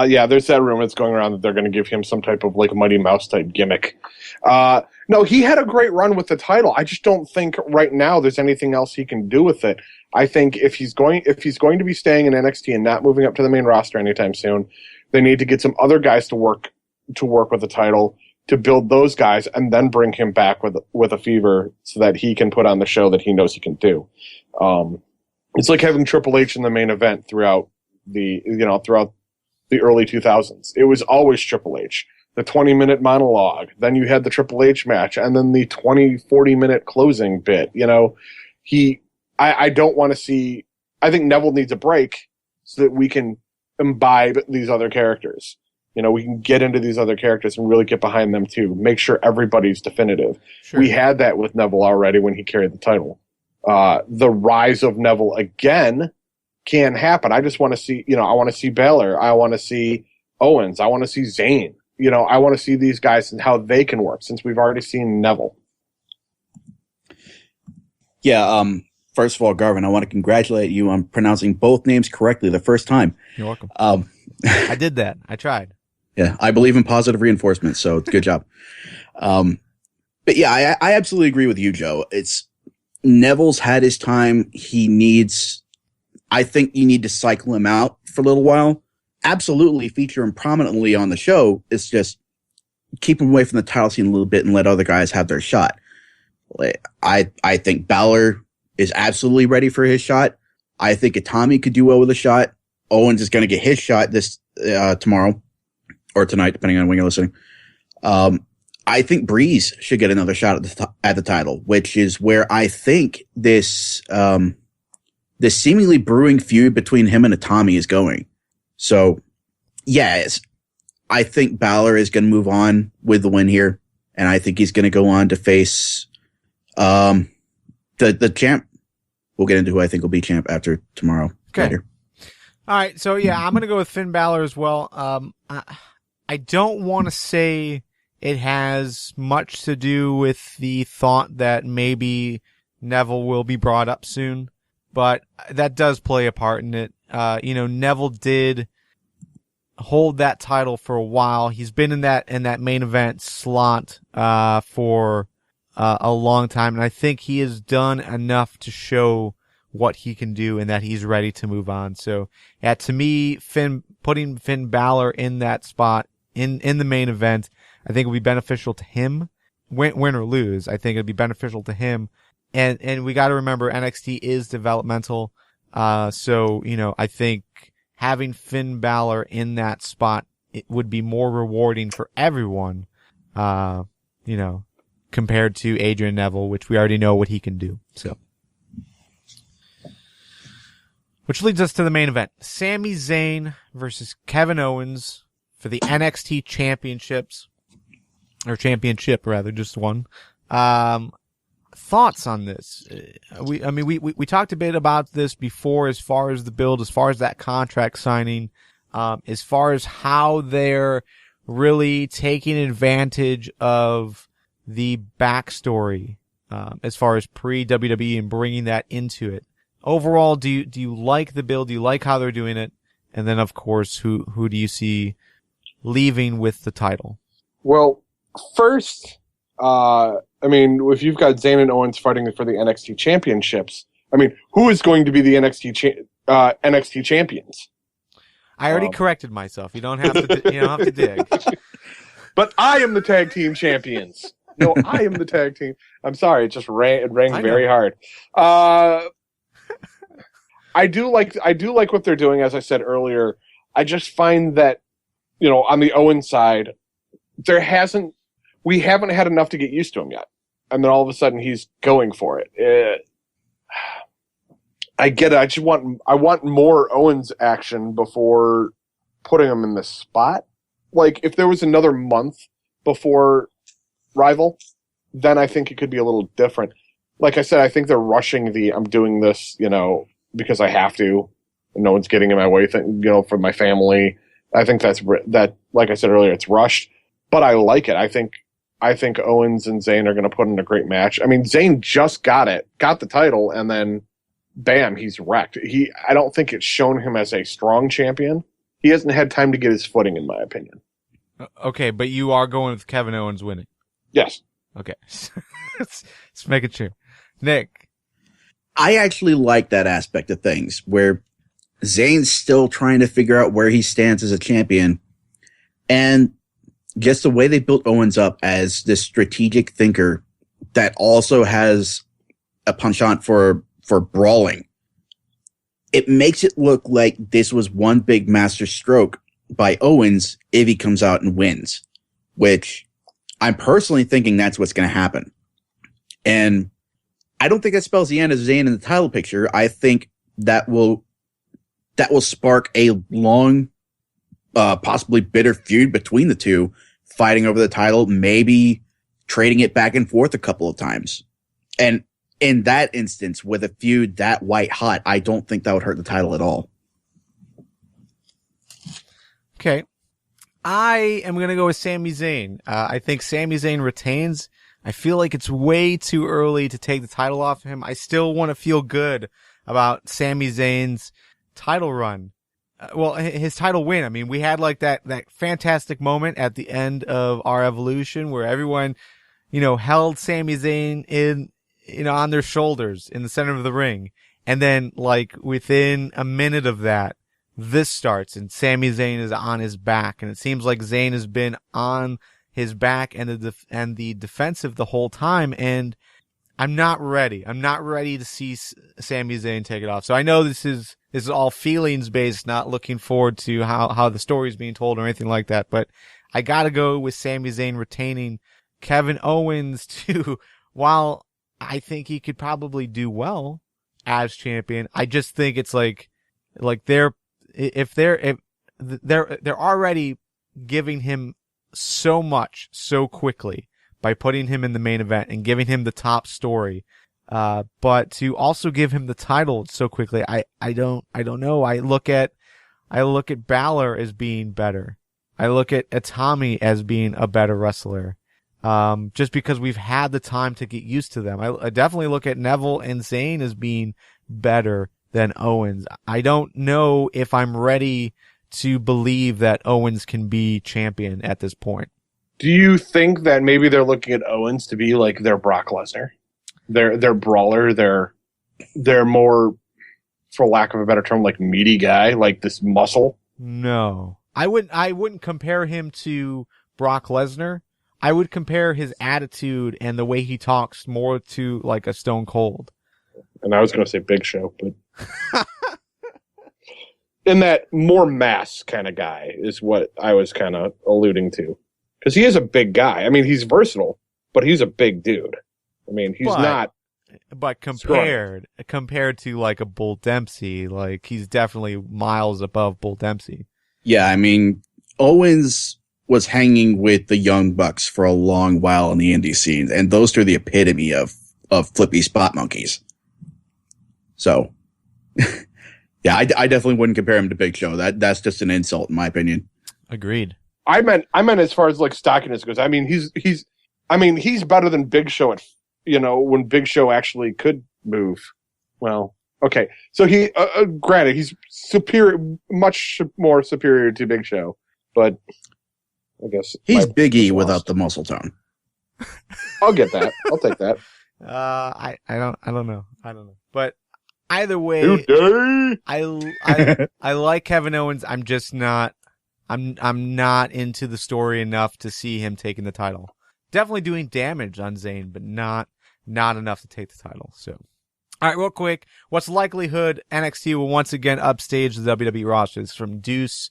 Yeah, there's that rumor that's going around that they're going to give him some type of like Mighty Mouse type gimmick. No, he had a great run with the title. I just don't think right now there's anything else he can do with it. I think if he's going to be staying in NXT and not moving up to the main roster anytime soon, they need to get some other guys to work with the title, to build those guys, and then bring him back with a fever so that he can put on the show that he knows he can do. It's like having Triple H in the main event throughout the early 2000s. It was always Triple H. The 20-minute monologue, then you had the Triple H match, and then the 40-minute closing bit. I don't want to see. I think Neville needs a break so that we can imbibe these other characters. We can get into these other characters and really get behind them too. Make sure everybody's definitive. Sure. We had that with Neville already when he carried the title. The rise of Neville again can happen. I just want to see, I want to see Balor. I want to see Owens. I want to see Zayn. I want to see these guys and how they can work, since we've already seen Neville. Yeah, first of all, Garvin, I want to congratulate you on pronouncing both names correctly the first time. You're welcome. I did that. I tried. Yeah, I believe in positive reinforcement, so good job. But yeah, I absolutely agree with you, Joe. Neville's had his time. I think you need to cycle him out for a little while. Absolutely feature him prominently on the show. It's just keep him away from the title scene a little bit and let other guys have their shot. I think Balor is absolutely ready for his shot. I think Itami could do well with a shot. Owens is going to get his shot this tomorrow or tonight, depending on when you're listening. I think Breeze should get another shot at the title, which is where I think this seemingly brewing feud between him and Itami is going. So, yes, I think Balor is going to move on with the win here, and I think he's going to go on to face the champ. We'll get into who I think will be champ after tomorrow. Okay. Later. All right, so yeah, I'm going to go with Finn Balor as well. I don't want to say it has much to do with the thought that maybe Neville will be brought up soon, but that does play a part in it. Neville did hold that title for a while. He's been in that main event slot for a long time, and I think he has done enough to show what he can do and that he's ready to move on. So, yeah, to me, putting Finn Balor in that spot in the main event, I think it would be beneficial to him, win or lose. I think it'd be beneficial to him, and we got to remember NXT is developmental. So I think having Finn Balor in that spot, it would be more rewarding for everyone. Compared to Adrian Neville, which we already know what he can do. So, which leads us to the main event: Sami Zayn versus Kevin Owens for the NXT championships. Or championship, rather, just one. Thoughts on this? We talked a bit about this before, as far as the build, as far as that contract signing, as far as how they're really taking advantage of the backstory, as far as pre-WWE and bringing that into it. Overall, do you like the build? Do you like how they're doing it? And then, of course, who do you see leaving with the title? Well, first, if you've got Zayn and Owens fighting for the NXT championships, who is going to be the NXT champions? I already corrected myself. You don't have to dig. But I am the tag team champions. No, I am the tag team. I'm sorry, it just rang very hard. I do like what they're doing. As I said earlier, I just find that on the Owens side, we haven't had enough to get used to him yet, and then all of a sudden he's going for it. I get it. I want more Owens action before putting him in this spot. Like if there was another month before Rival, then I think it could be a little different. Like I said, I think they're rushing I'm doing this, because I have to. And no one's getting in my way, for my family. I think that, like I said earlier, it's rushed, but I like it. I think Owens and Zayn are going to put in a great match. Zayn just got the title, and then bam, he's wrecked. I don't think it's shown him as a strong champion. He hasn't had time to get his footing, in my opinion. Okay, but you are going with Kevin Owens winning. Yes. Okay. Let's make it true. Nick. I actually like that aspect of things where Zayn's still trying to figure out where he stands as a champion. And just the way they built Owens up as this strategic thinker that also has a penchant for brawling. It makes it look like this was one big master stroke by Owens if he comes out and wins, which I'm personally thinking that's what's going to happen. And I don't think that spells the end of Zayn in the title picture. I think that will spark a long, possibly bitter feud between the two, fighting over the title, maybe trading it back and forth a couple of times. And in that instance, with a feud that white hot, I don't think that would hurt the title at all. Okay. I am going to go with Sami Zayn. I think Sami Zayn retains. I feel like it's way too early to take the title off of him. I still want to feel good about Sami Zayn's title run. His title win. We had like that fantastic moment at the end of our Evolution where everyone, held Sami Zayn in, on their shoulders in the center of the ring. And then like within a minute of that, this starts and Sami Zayn is on his back. And it seems like Zayn has been on his back and the defensive the whole time. And I'm not ready. I'm not ready to see Sami Zayn take it off. So I know this is all feelings based, not looking forward to how the story is being told or anything like that. But I gotta go with Sami Zayn retaining Kevin Owens to, while I think he could probably do well as champion, I just think it's like they're already giving him so much so quickly by putting him in the main event and giving him the top story. But to also give him the title so quickly, I don't know. I look at Balor as being better. I look at Itami as being a better wrestler. Just because we've had the time to get used to them. I definitely look at Neville and Zayn as being better than Owens. I don't know if I'm ready to believe that Owens can be champion at this point. Do you think that maybe they're looking at Owens to be like their Brock Lesnar? Their brawler, they're more, for lack of a better term, like meaty guy, like this muscle? No. I wouldn't compare him to Brock Lesnar. I would compare his attitude and the way he talks more to like a Stone Cold. And I was going to say Big Show, but in that more mass kind of guy is what I was kind of alluding to. Because he is a big guy. I mean, he's versatile, but he's a big dude. I mean, he's not. But compared to like a Bull Dempsey, like he's definitely miles above Bull Dempsey. Yeah, I mean, Owens was hanging with the Young Bucks for a long while in the indie scene, and those are the epitome of flippy spot monkeys. So, yeah, I definitely wouldn't compare him to Big Show. That's just an insult, in my opinion. Agreed. I meant as far as like stockiness goes. I mean, he's better than Big Show at, when Big Show actually could move. Well, okay, so he granted he's superior, much more superior to Big Show, but I guess he's Big E without the muscle tone. I'll get that. I'll take that. I don't know. But either way, I like Kevin Owens. I'm just not. I'm not into the story enough to see him taking the title. Definitely doing damage on Zayn, but not enough to take the title. So, all right, real quick, what's the likelihood NXT will once again upstage the WWE rosters? From Deuce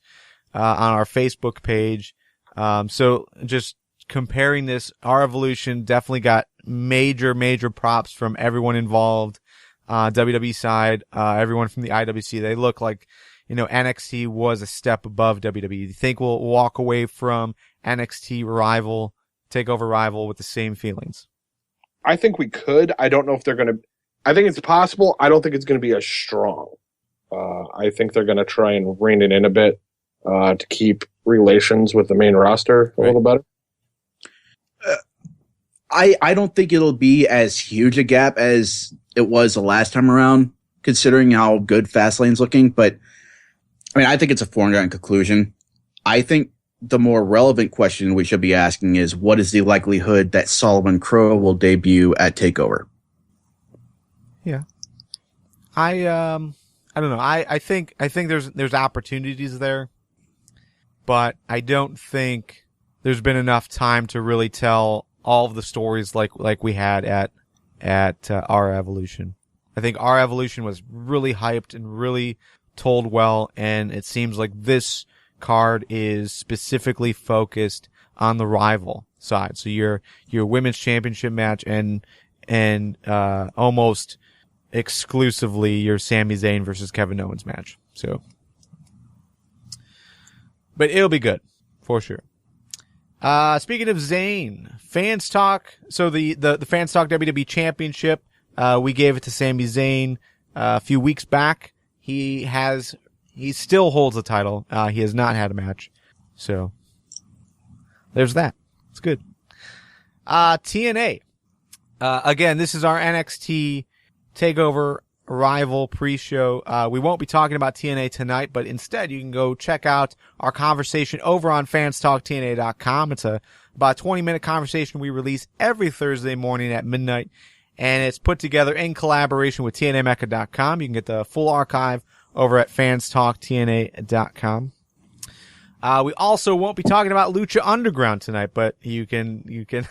on our Facebook page. So just comparing this, our Evolution definitely got major props from everyone involved. WWE side, everyone from the IWC, they look like, NXT was a step above WWE. Do you think we'll walk away from NXT Takeover Rival with the same feelings? I think we could. I don't know if they're going to. I think it's possible. I don't think it's going to be as strong. I think they're going to try and rein it in a bit to keep relations with the main roster a little better. I don't think it'll be as huge a gap as it was the last time around, considering how good Fastlane's looking. But I mean, I think it's a foregone conclusion. I think the more relevant question we should be asking is, what is the likelihood that Solomon Crow will debut at TakeOver? Yeah. I don't know. I think there's opportunities there, but I don't think there's been enough time to really tell all of the stories like we had at our Evolution. I think our Evolution was really hyped and really told well, and it seems like this card is specifically focused on the Rival side. So your women's championship match and almost exclusively your Sami Zayn versus Kevin Owens match. So, but it'll be good for sure. Speaking of Zayn, Fans Talk. So the Fans Talk WWE Championship, we gave it to Sami Zayn a few weeks back. He still holds the title. He has not had a match. So there's that. It's good. TNA. Again, this is our NXT Takeover Rival pre-show. We won't be talking about TNA tonight, but instead you can go check out our conversation over on fanstalktna.com. It's about a 20-minute conversation we release every Thursday morning at midnight, and it's put together in collaboration with TNAmecca.com. You can get the full archive over at fanstalktna.com. We also won't be talking about Lucha Underground tonight, but you can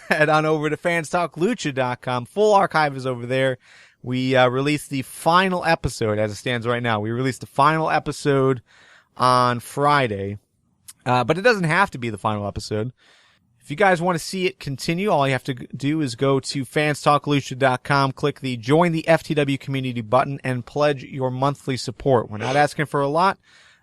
head on over to fanstalklucha.com. Full archive is over there. We released the final episode as it stands right now. We released the final episode on Friday, but it doesn't have to be the final episode. If you guys want to see it continue, all you have to do is go to fanstalklucha.com, click the Join the FTW Community button, and pledge your monthly support. We're not asking for a lot.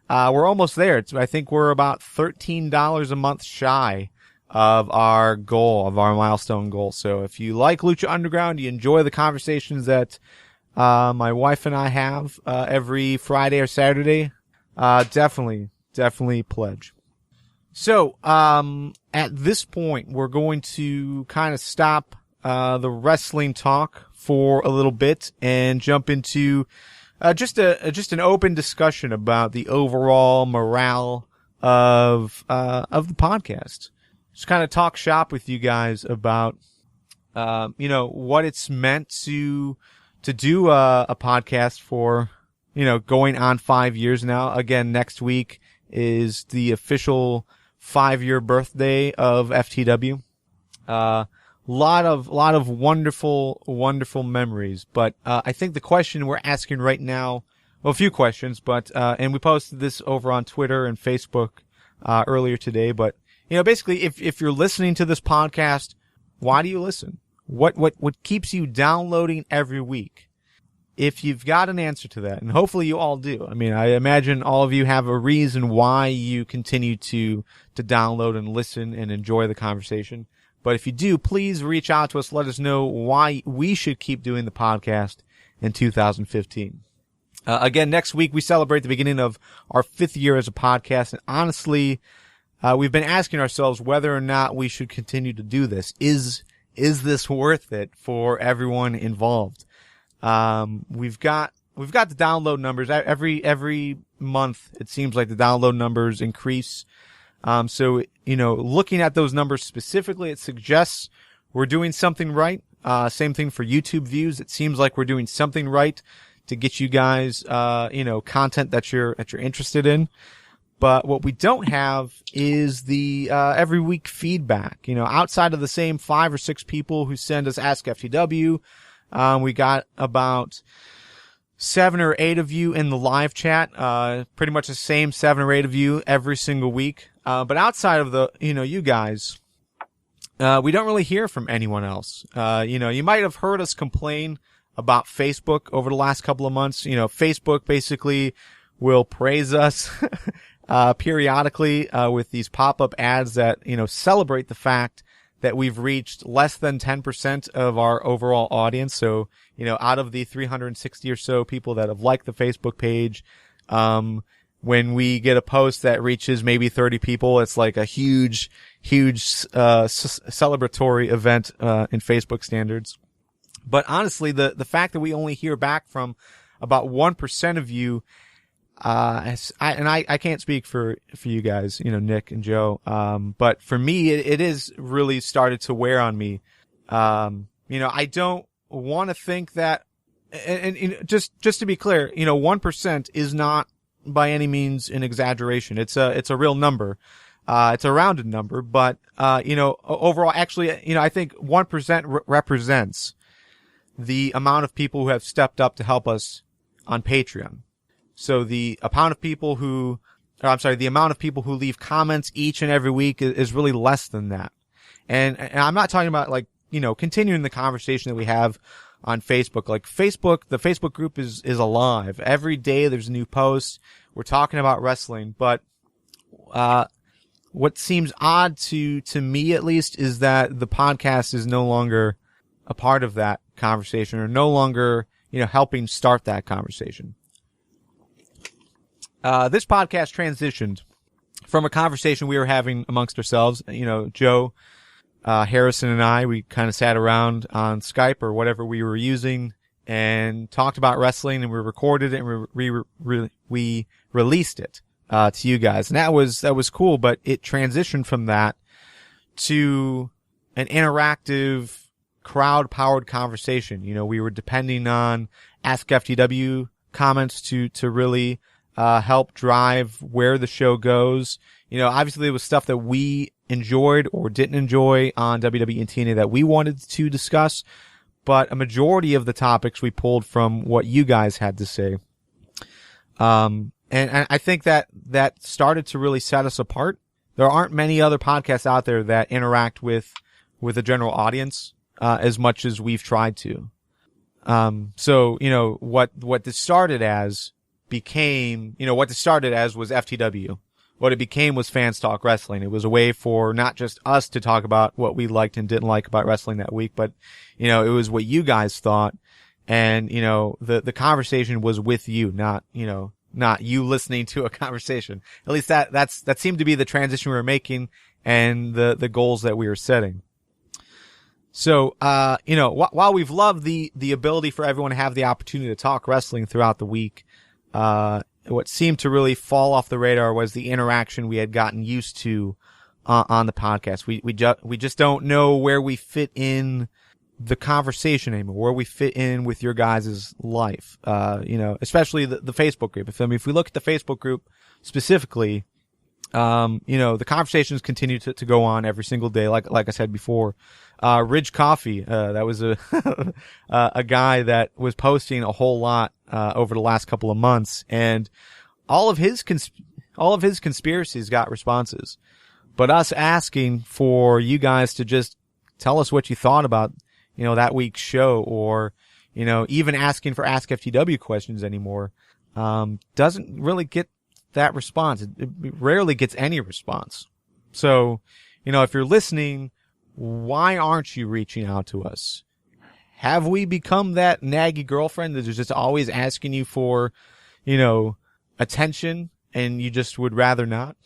We're almost there. I think we're about $13 a month shy of our goal, of our milestone goal. So if you like Lucha Underground, you enjoy the conversations that my wife and I have every Friday or Saturday, definitely pledge. So, at this point, we're going to kind of stop, the wrestling talk for a little bit and jump into, just an open discussion about the overall morale of the podcast. Just kind of talk shop with you guys about, what it's meant to do a podcast for, going on 5 years now. Again, next week is the official 5-year birthday of FTW. Lot of wonderful memories. But, I think the question we're asking right now, well, a few questions, but, and we posted this over on Twitter and Facebook, earlier today. But, basically, if you're listening to this podcast, why do you listen? What keeps you downloading every week? If you've got an answer to that, and hopefully you all do. I mean, I imagine all of you have a reason why you continue to download and listen and enjoy the conversation. But if you do, please reach out to us. Let us know why we should keep doing the podcast in 2015. Again, next week we celebrate the beginning of our 5th year as a podcast. And honestly, we've been asking ourselves whether or not we should continue to do this. Is this worth it for everyone involved? We've got the download numbers every month. It seems like the download numbers increase. So, looking at those numbers specifically, it suggests we're doing something right. Same thing for YouTube views. It seems like we're doing something right to get you guys, content that you're interested in. But what we don't have is the, every week feedback, outside of the same 5 or 6 people who send us Ask FTW. We got about 7 or 8 of you in the live chat, pretty much the same 7 or 8 of you every single week. But outside of the, you guys, we don't really hear from anyone else. You might have heard us complain about Facebook over the last couple of months. Facebook basically will praise us, periodically, with these pop-up ads that, celebrate the fact that we've reached less than 10% of our overall audience. So, out of the 360 or so people that have liked the Facebook page, when we get a post that reaches maybe 30 people, it's like a huge, celebratory event, in Facebook standards. But honestly, the fact that we only hear back from about 1% of you, I can't speak for you guys, Nick and Joe. But for me, it is really started to wear on me. I don't want to think that, and just to be clear, 1% is not by any means an exaggeration. It's a real number. It's a rounded number, but, overall, actually, I think 1% represents the amount of people who have stepped up to help us on Patreon. So the amount of people who leave comments each and every week is really less than that. And I'm not talking about continuing the conversation that we have on Facebook. Like the Facebook group is alive. Every day there's a new post. We're talking about wrestling, but, what seems odd to me at least is that the podcast is no longer a part of that conversation or no longer, helping start that conversation. This podcast transitioned from a conversation we were having amongst ourselves. Joe, Harrison and I, we kind of sat around on Skype or whatever we were using and talked about wrestling, and we recorded it and we released it, to you guys. And that was cool, but it transitioned from that to an interactive crowd powered conversation. We were depending on Ask FTW comments to really, help drive where the show goes. Obviously it was stuff that we enjoyed or didn't enjoy on WWE and TNA that we wanted to discuss, but a majority of the topics we pulled from what you guys had to say. And I think that started to really set us apart there aren't many other podcasts out there that interact with the general audience as much as we've tried to. So, you know, what this started as became, you know, what this started as was FTW. What it became was Fans Talk Wrestling. It was a way for not just us to talk about what we liked and didn't like about wrestling that week, but, you know, it was what you guys thought. And, you know, the conversation was with you, not you listening to a conversation. At least that seemed to be the transition we were making and the goals that we were setting. So, you know, while we've loved the ability for everyone to have the opportunity to talk wrestling throughout the week, what seemed to really fall off the radar was the interaction we had gotten used to, on the podcast. We just don't know where we fit in the conversation anymore, where we fit in with your guys' life. You know, especially the Facebook group. If we look at the Facebook group specifically, you know, the conversations continue to go on every single day. Like I said before, Ridge Coffee, that was a guy that was posting a whole lot, over the last couple of months, and all of his conspiracies got responses. But us asking for you guys to just tell us what you thought about, you know, that week's show, or, you know, even asking for Ask FTW questions anymore, doesn't really get that response. It rarely gets any response. So, you know, if you're listening, why aren't you reaching out to us? Have we become that naggy girlfriend that is just always asking you for, you know, attention, and you just would rather not?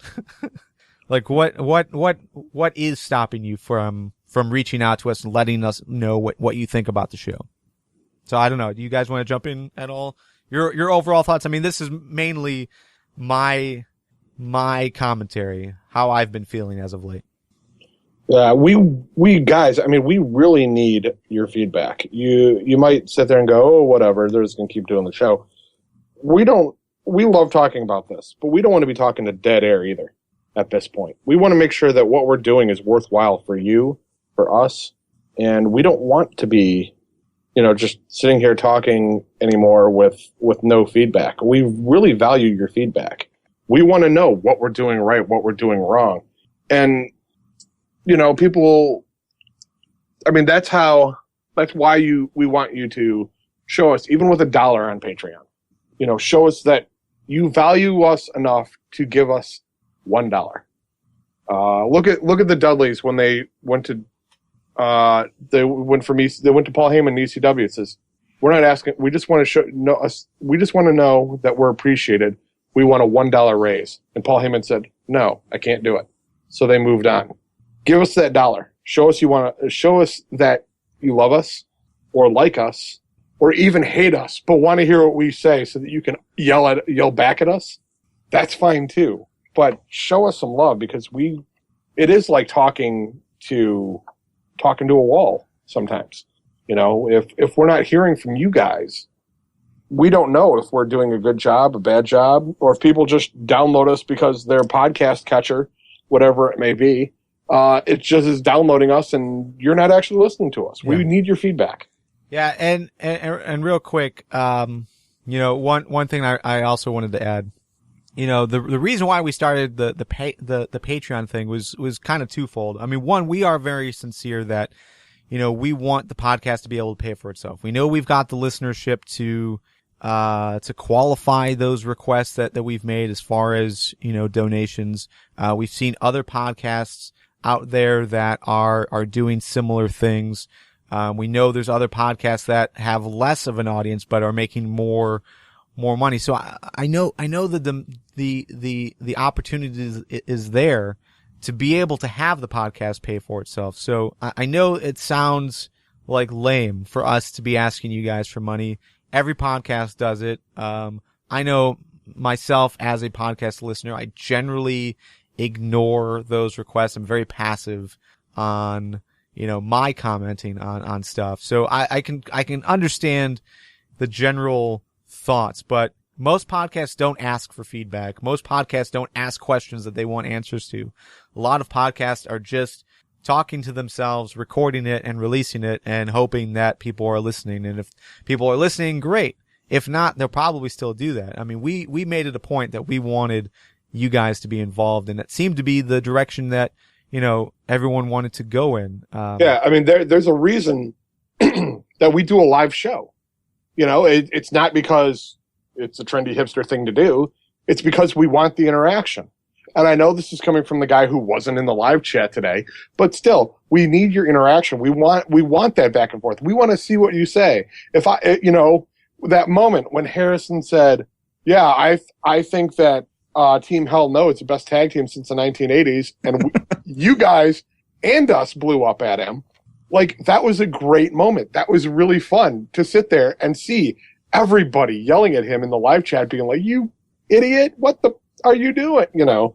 Like, what is stopping you from reaching out to us and letting us know what you think about the show? So I don't know. Do you guys want to jump in at all? Your overall thoughts? I mean, this is mainly my commentary, how I've been feeling as of late. We guys, I mean, we really need your feedback. You might sit there and go, oh, whatever, they're just going to keep doing the show. We love talking about this, but we don't want to be talking to dead air either at this point. We want to make sure that what we're doing is worthwhile for you, for us, and we don't want to be, you know, just sitting here talking anymore with no feedback. We really value your feedback. We want to know what we're doing right, what we're doing wrong. And, you know, people, I mean, that's why we want you to show us, even with $1 on Patreon, you know, show us that you value us enough to give us $1. Look at the Dudleys when they went to Paul Heyman and ECW. It says, we're not asking, we just want to know that we're appreciated. We want a $1 raise. And Paul Heyman said, no, I can't do it. So they moved on. Give us that $1. Show us that you love us or like us or even hate us, but want to hear what we say so that you can yell back at us. That's fine too. But show us some love, because it is like talking to a wall sometimes. You know, if we're not hearing from you guys, we don't know if we're doing a good job, a bad job, or if people just download us because they're podcast catcher, whatever it may be. It just is downloading us, and you're not actually listening to us. Yeah. We need your feedback. Yeah, and real quick, you know, one thing I also wanted to add, you know, the reason why we started the Patreon thing was kind of twofold. I mean, one, we are very sincere that, you know, we want the podcast to be able to pay for itself. We know we've got the listenership to qualify those requests that we've made as far as, you know, donations. We've seen other podcasts out there that are doing similar things. We know there's other podcasts that have less of an audience but are making more money. So I know that the opportunity is there to be able to have the podcast pay for itself. So I know it sounds like lame for us to be asking you guys for money. Every podcast does it. I know myself as a podcast listener, I generally ignore those requests. I'm very passive on, you know, my commenting on stuff. So I can understand the general thoughts, but most podcasts don't ask for feedback. Most podcasts don't ask questions that they want answers to. A lot of podcasts are just talking to themselves, recording it and releasing it and hoping that people are listening. And if people are listening, great. If not, they'll probably still do that. I mean, we made it a point that we wanted you guys to be involved, and it seemed to be the direction that, you know, everyone wanted to go in. Yeah, I mean, there's a reason that we do a live show. You know, it's not because it's a trendy hipster thing to do. It's because we want the interaction. And I know this is coming from the guy who wasn't in the live chat today, but still, we need your interaction. We want that back and forth. We want to see what you say. You know, that moment when Harrison said, yeah, I think that Team Hell No is the best tag team since the 1980s, and you guys and us blew up at him. Like, that was a great moment. That was really fun to sit there and see everybody yelling at him in the live chat, being like, you idiot, what the are you doing? You know,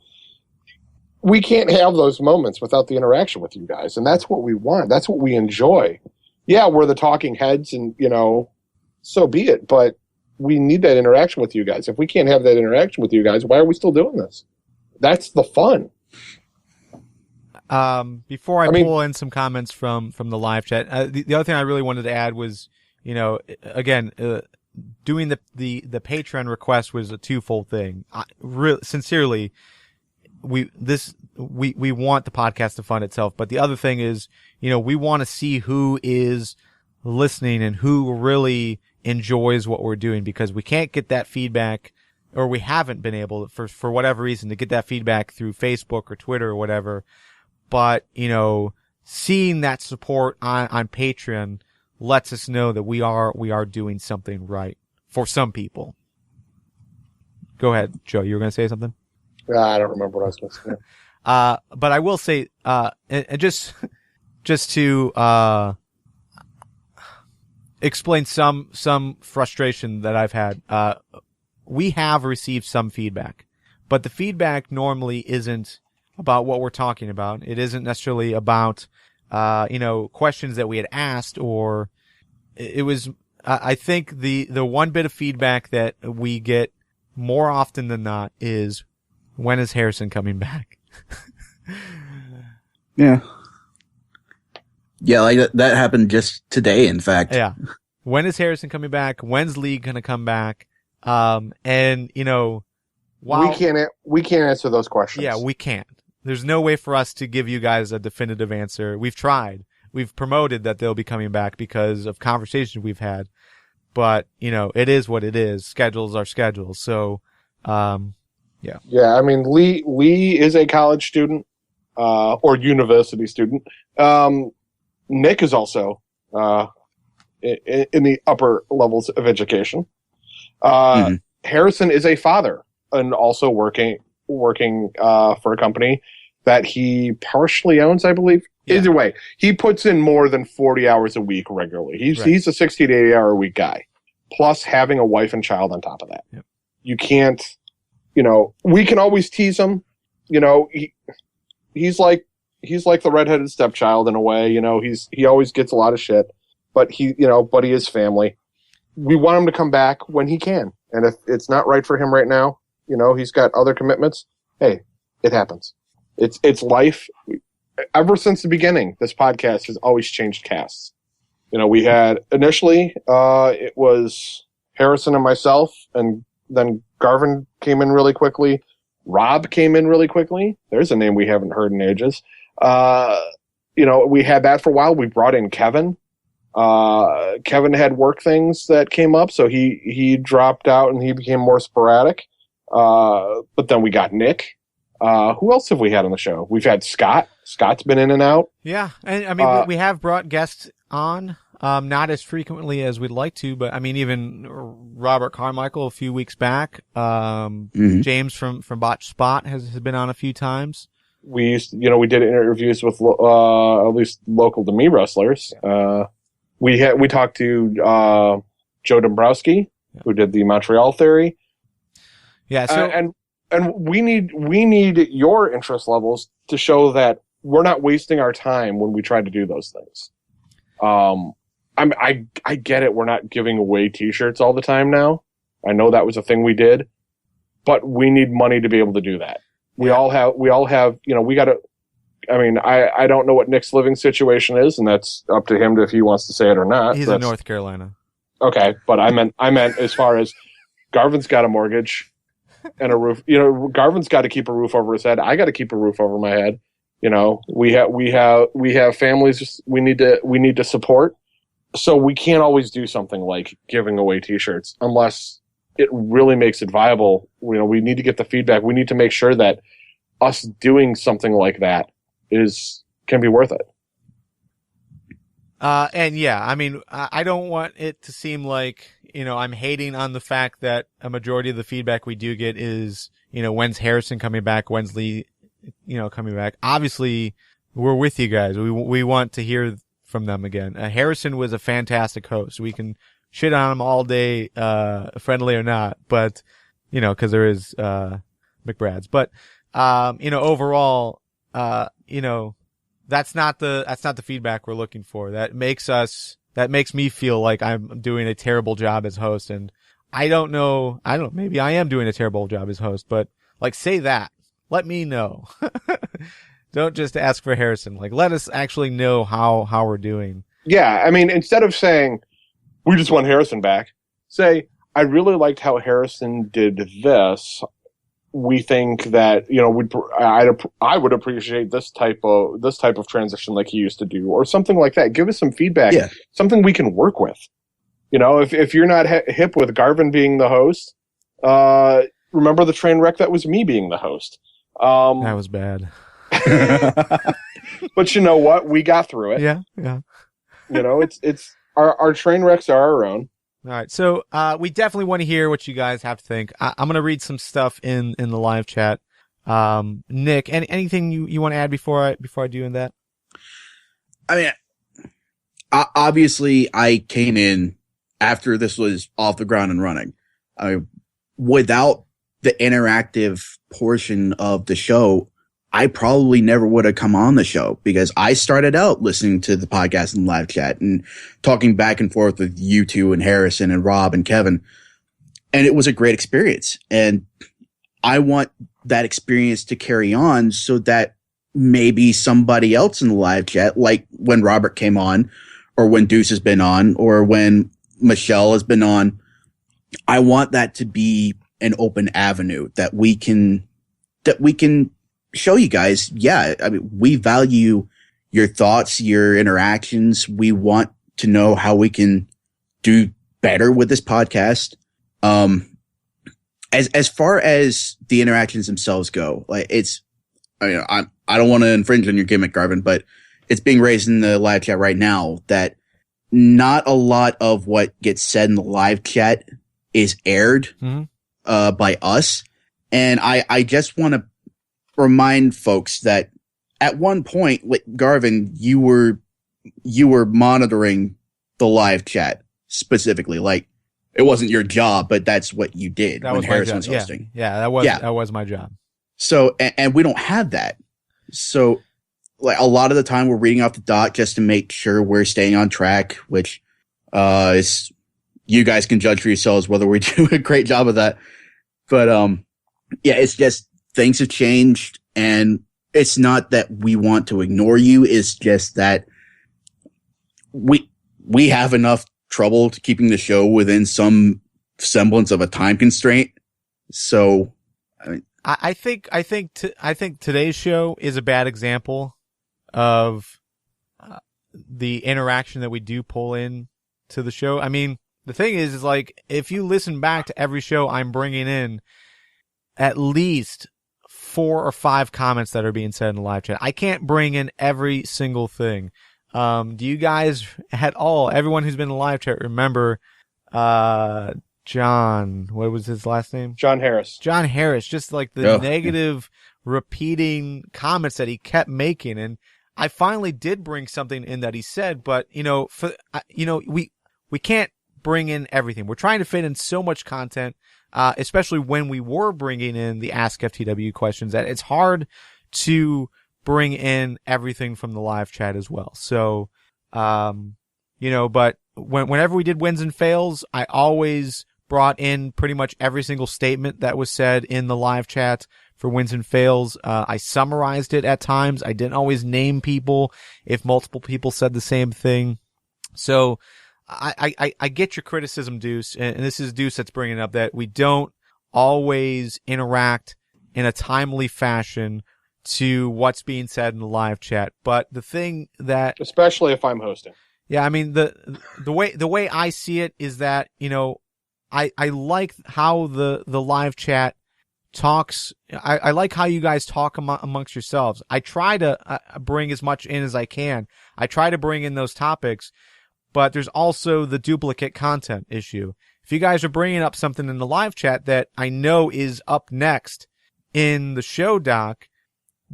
we can't have those moments without the interaction with you guys, and that's what we want. That's what we enjoy. Yeah, we're the talking heads, and, you know, so be it, but we need that interaction with you guys. If we can't have that interaction with you guys, why are we still doing this? That's the fun. Before I pull in some comments from the live chat, the other thing I really wanted to add was, you know, again, doing the Patreon request was a twofold thing. Sincerely, we want the podcast to fund itself, but the other thing is, you know, we want to see who is listening and who really enjoys what we're doing, because we can't get that feedback, or we haven't been able for whatever reason to get that feedback through Facebook or Twitter or whatever. But, you know, seeing that support on Patreon lets us know that we are doing something right for some people. Go ahead, Joe. You were going to say something? I don't remember what I was going to say. But I will say, and just to explain some frustration that I've had. We have received some feedback, but the feedback normally isn't about what we're talking about. It isn't necessarily about, you know, questions that we had asked, or it was, I think the one bit of feedback that we get more often than not is, when is Harrison coming back? Yeah. Yeah, like that happened just today, in fact. Yeah. When is Harrison coming back? When's Lee going to come back? And, you know, while we can't answer those questions. Yeah, we can't. There's no way for us to give you guys a definitive answer. We've tried. We've promoted that they'll be coming back because of conversations we've had. But, you know, it is what it is. Schedules are schedules. So, yeah. Yeah, I mean, Lee is a college student, or university student. Nick is also, in the upper levels of education. Harrison is a father and also working for a company that he partially owns, I believe. Yeah. Either way, he puts in more than 40 hours a week regularly. He's a 60 to 80 hour a week guy, plus having a wife and child on top of that. Yep. You can't, you know, we can always tease him. You know, he's like the redheaded stepchild in a way. You know, he always gets a lot of shit, but he is family. We want him to come back when he can. And if it's not right for him right now, you know, he's got other commitments. Hey, it happens. It's life. Ever since the beginning, this podcast has always changed casts. You know, we had initially, it was Harrison and myself, and then Garvin came in really quickly. Rob came in really quickly. There's a name we haven't heard in ages. You know, we had that for a while. We brought in Kevin. Kevin had work things that came up, so he dropped out and he became more sporadic. But then we got Nick. Who else have we had on the show? We've had Scott. Scott's been in and out. Yeah, and I mean, we have brought guests on, not as frequently as we'd like to, but I mean, even Robert Carmichael a few weeks back. James from Botch Spot has been on a few times. We did interviews with at least local to me wrestlers. We talked to Joe Dombrowski, who did the Montreal Theory. Yeah, so and we need your interest levels to show that we're not wasting our time when we try to do those things. I get it. We're not giving away T-shirts all the time now. I know that was a thing we did, but we need money to be able to do that. We all have, you know, we got to, I mean, I don't know what Nick's living situation is, and that's up to him if he wants to say it or not. He's in North Carolina. Okay. But I meant as far as Garvin's got a mortgage. and a roof. Garvin's got to keep a roof over his head. I got to keep a roof over my head. We have families we need to support. So we can't always do something like giving away T-shirts unless it really makes it viable. We need to get the feedback. We need to make sure that us doing something like that can be worth it. And yeah, I mean, I don't want it to seem like, I'm hating on the fact that a majority of the feedback we do get is, when's Harrison coming back? When's Lee, coming back? Obviously, we're with you guys. We want to hear from them again. Harrison was a fantastic host. We can shit on him all day, friendly or not, but, cause there is, McBrad's, but, overall, that's not the feedback we're looking for. That makes me feel like I'm doing a terrible job as host. And I don't know, maybe I am doing a terrible job as host, but like, say that. Let me know. Don't just ask for Harrison. Like, let us actually know how we're doing. Yeah. I mean, instead of saying, we just want Harrison back, say, I really liked how Harrison did this. We think that, I would appreciate this type of transition like he used to do, or something like that. Give us some feedback. Yeah. Something we can work with. If you're not hip with Garvin being the host, remember the train wreck that was me being the host. That was bad. But you know what? We got through it. Yeah. It's our train wrecks are our own. All right. So, we definitely want to hear what you guys have to think. I'm going to read some stuff in the live chat. Nick, anything you want to add before I do that? I mean, obviously I came in after this was off the ground and running. Without the interactive portion of the show, I probably never would have come on the show, because I started out listening to the podcast and live chat and talking back and forth with you two and Harrison and Rob and Kevin. And it was a great experience. And I want that experience to carry on so that maybe somebody else in the live chat, like when Robert came on, or when Deuce has been on, or when Michelle has been on, I want that to be an open avenue that we can show you guys. Yeah. I mean, we value your thoughts, your interactions. We want to know how we can do better with this podcast. As far as the interactions themselves go, like I don't want to infringe on your gimmick, Garvin, but it's being raised in the live chat right now that not a lot of what gets said in the live chat is aired, by us. And I just want to remind folks that at one point, like Garvin, you were monitoring the live chat specifically. Like, it wasn't your job, but that's what you did when Harrison was hosting. Yeah, that was my job. So, and we don't have that. So, like, a lot of the time we're reading off the dot just to make sure we're staying on track, which is, you guys can judge for yourselves whether we do a great job of that. But yeah, it's just, things have changed, and it's not that we want to ignore you. It's just that we have enough trouble to keeping the show within some semblance of a time constraint. So, I mean, I think today's show is a bad example of the interaction that we do pull in to the show. I mean, the thing is like, if you listen back to every show, I'm bringing in at least 4 or 5 comments that are being said in the live chat. I can't bring in every single thing. Do you guys at all, everyone who's been in the live chat, remember John, what was his last name? John Harris, just like the negative repeating comments that he kept making. And I finally did bring something in that he said, but we can't bring in everything. We're trying to fit in so much content, especially when we were bringing in the Ask FTW questions, that it's hard to bring in everything from the live chat as well. So, but whenever we did wins and fails, I always brought in pretty much every single statement that was said in the live chat for wins and fails. I summarized it at times. I didn't always name people if multiple people said the same thing. So I get your criticism, Deuce, and this is Deuce that's bringing it up, that we don't always interact in a timely fashion to what's being said in the live chat. But the thing that, especially if I'm hosting. yeah, I mean, the way I see it is that, you know, I like how the live chat talks. I like how you guys talk amongst yourselves. I try to bring as much in as I can. I try to bring in those topics, but there's also the duplicate content issue. If you guys are bringing up something in the live chat that I know is up next in the show doc,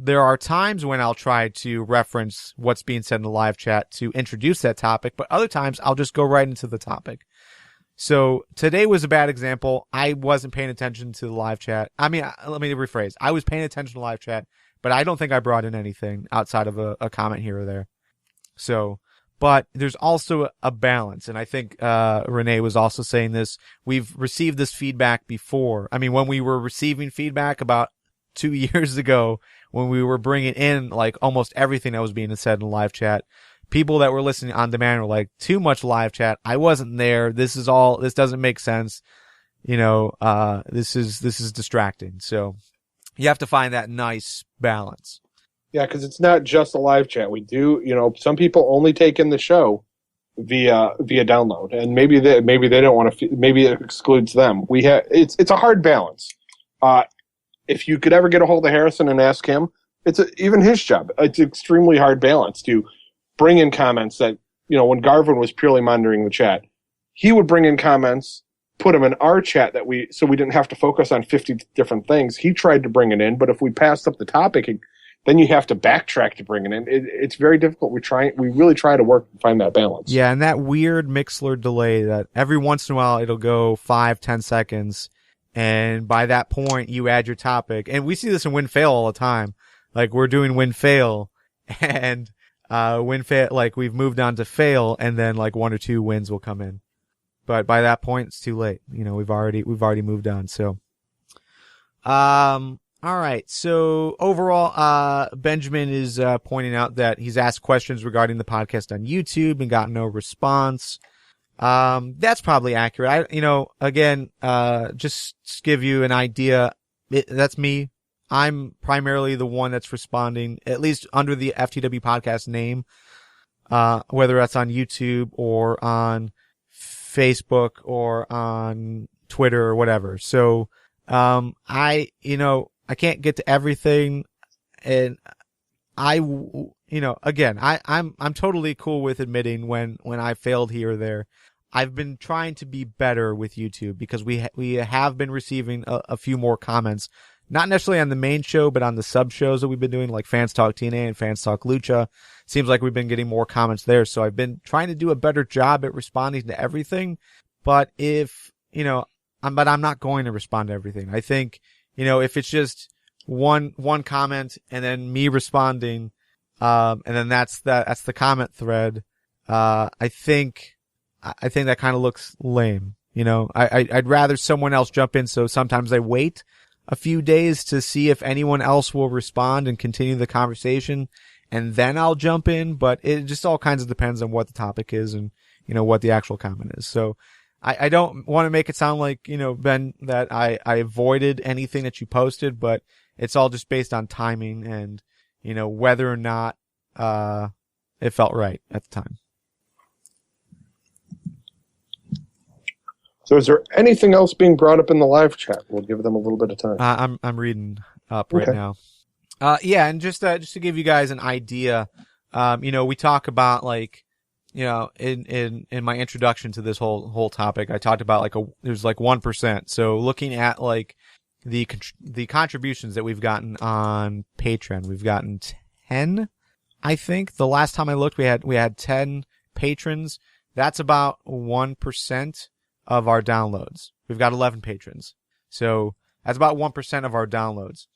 there are times when I'll try to reference what's being said in the live chat to introduce that topic, but other times I'll just go right into the topic. So today was a bad example. I wasn't paying attention to the live chat. I mean, let me rephrase. I was paying attention to the live chat, but I don't think I brought in anything outside of a comment here or there. So, but there's also a balance. And I think, Renee was also saying this. We've received this feedback before. I mean, when we were receiving feedback about 2 years ago, when we were bringing in like almost everything that was being said in the live chat, people that were listening on demand were like, too much live chat. I wasn't there. This doesn't make sense. You know, this is distracting. So you have to find that nice balance. Yeah, because it's not just a live chat. We do, you know, some people only take in the show via download, and maybe they don't want to. Maybe it excludes them. It's a hard balance. If you could ever get a hold of Harrison and ask him, even his job. It's an extremely hard balance to bring in comments that, you know, when Garvin was purely monitoring the chat, he would bring in comments, put them in our chat so we didn't have to focus on 50 different things. He tried to bring it in, but if we passed up the topic, then you have to backtrack to bring it in. It's very difficult. We really try to work and find that balance. Yeah, and that weird Mixler delay that every once in a while it'll go 5-10 seconds, and by that point you add your topic. And we see this in win-fail all the time. Like we're doing win-fail, and win-fail, like we've moved on to fail, and then like 1 or 2 wins will come in. But by that point it's too late. You know, we've already moved on. So, all right. So overall, Benjamin is pointing out that he's asked questions regarding the podcast on YouTube and got no response. That's probably accurate. Just to give you an idea, that's me. I'm primarily the one that's responding, at least under the FTW podcast name, whether that's on YouTube or on Facebook or on Twitter or whatever. So, I can't get to everything, and I'm totally cool with admitting when I failed here or there. I've been trying to be better with YouTube because we have been receiving a few more comments, not necessarily on the main show, but on the sub shows that we've been doing, like Fans Talk TNA and Fans Talk Lucha. Seems like we've been getting more comments there. So I've been trying to do a better job at responding to everything. But I'm not going to respond to everything. I think, if it's just one comment and then me responding, and then that's the comment thread, I think that kind of looks lame. I'd rather someone else jump in. So sometimes I wait a few days to see if anyone else will respond and continue the conversation, and then I'll jump in. But it just all kinds of depends on what the topic is and, what the actual comment is. So I don't want to make it sound like, Ben, that I avoided anything that you posted, but it's all just based on timing and, whether or not, it felt right at the time. So is there anything else being brought up in the live chat? We'll give them a little bit of time. I'm reading up right now. And just to give you guys an idea, we talk about in my introduction to this whole topic, I talked about there's 1%. So looking at the contributions that we've gotten on Patreon, we've gotten 10, I think. The last time I looked, we had 10 patrons. That's about 1% of our downloads. We've got 11 patrons. So that's about 1% of our downloads.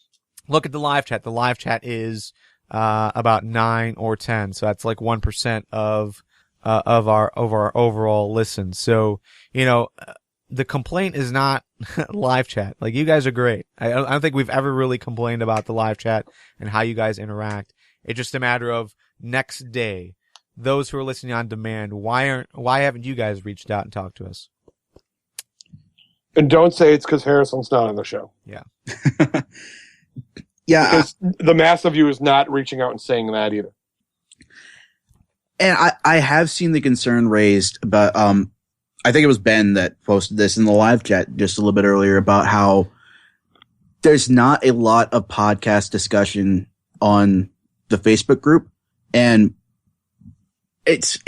Look at the live chat. The live chat is about 9 or 10. So that's 1% of our overall listens. So, the complaint is not live chat. You guys are great. I don't think we've ever really complained about the live chat and how you guys interact. It's just a matter of next day, those who are listening on demand, why haven't you guys reached out and talked to us? And don't say it's because Harrison's not on the show. Yeah. Yeah. Because the mass of you is not reaching out and saying that either. And I have seen the concern raised about, I think it was Ben that posted this in the live chat just a little bit earlier about how there's not a lot of podcast discussion on the Facebook group. And it's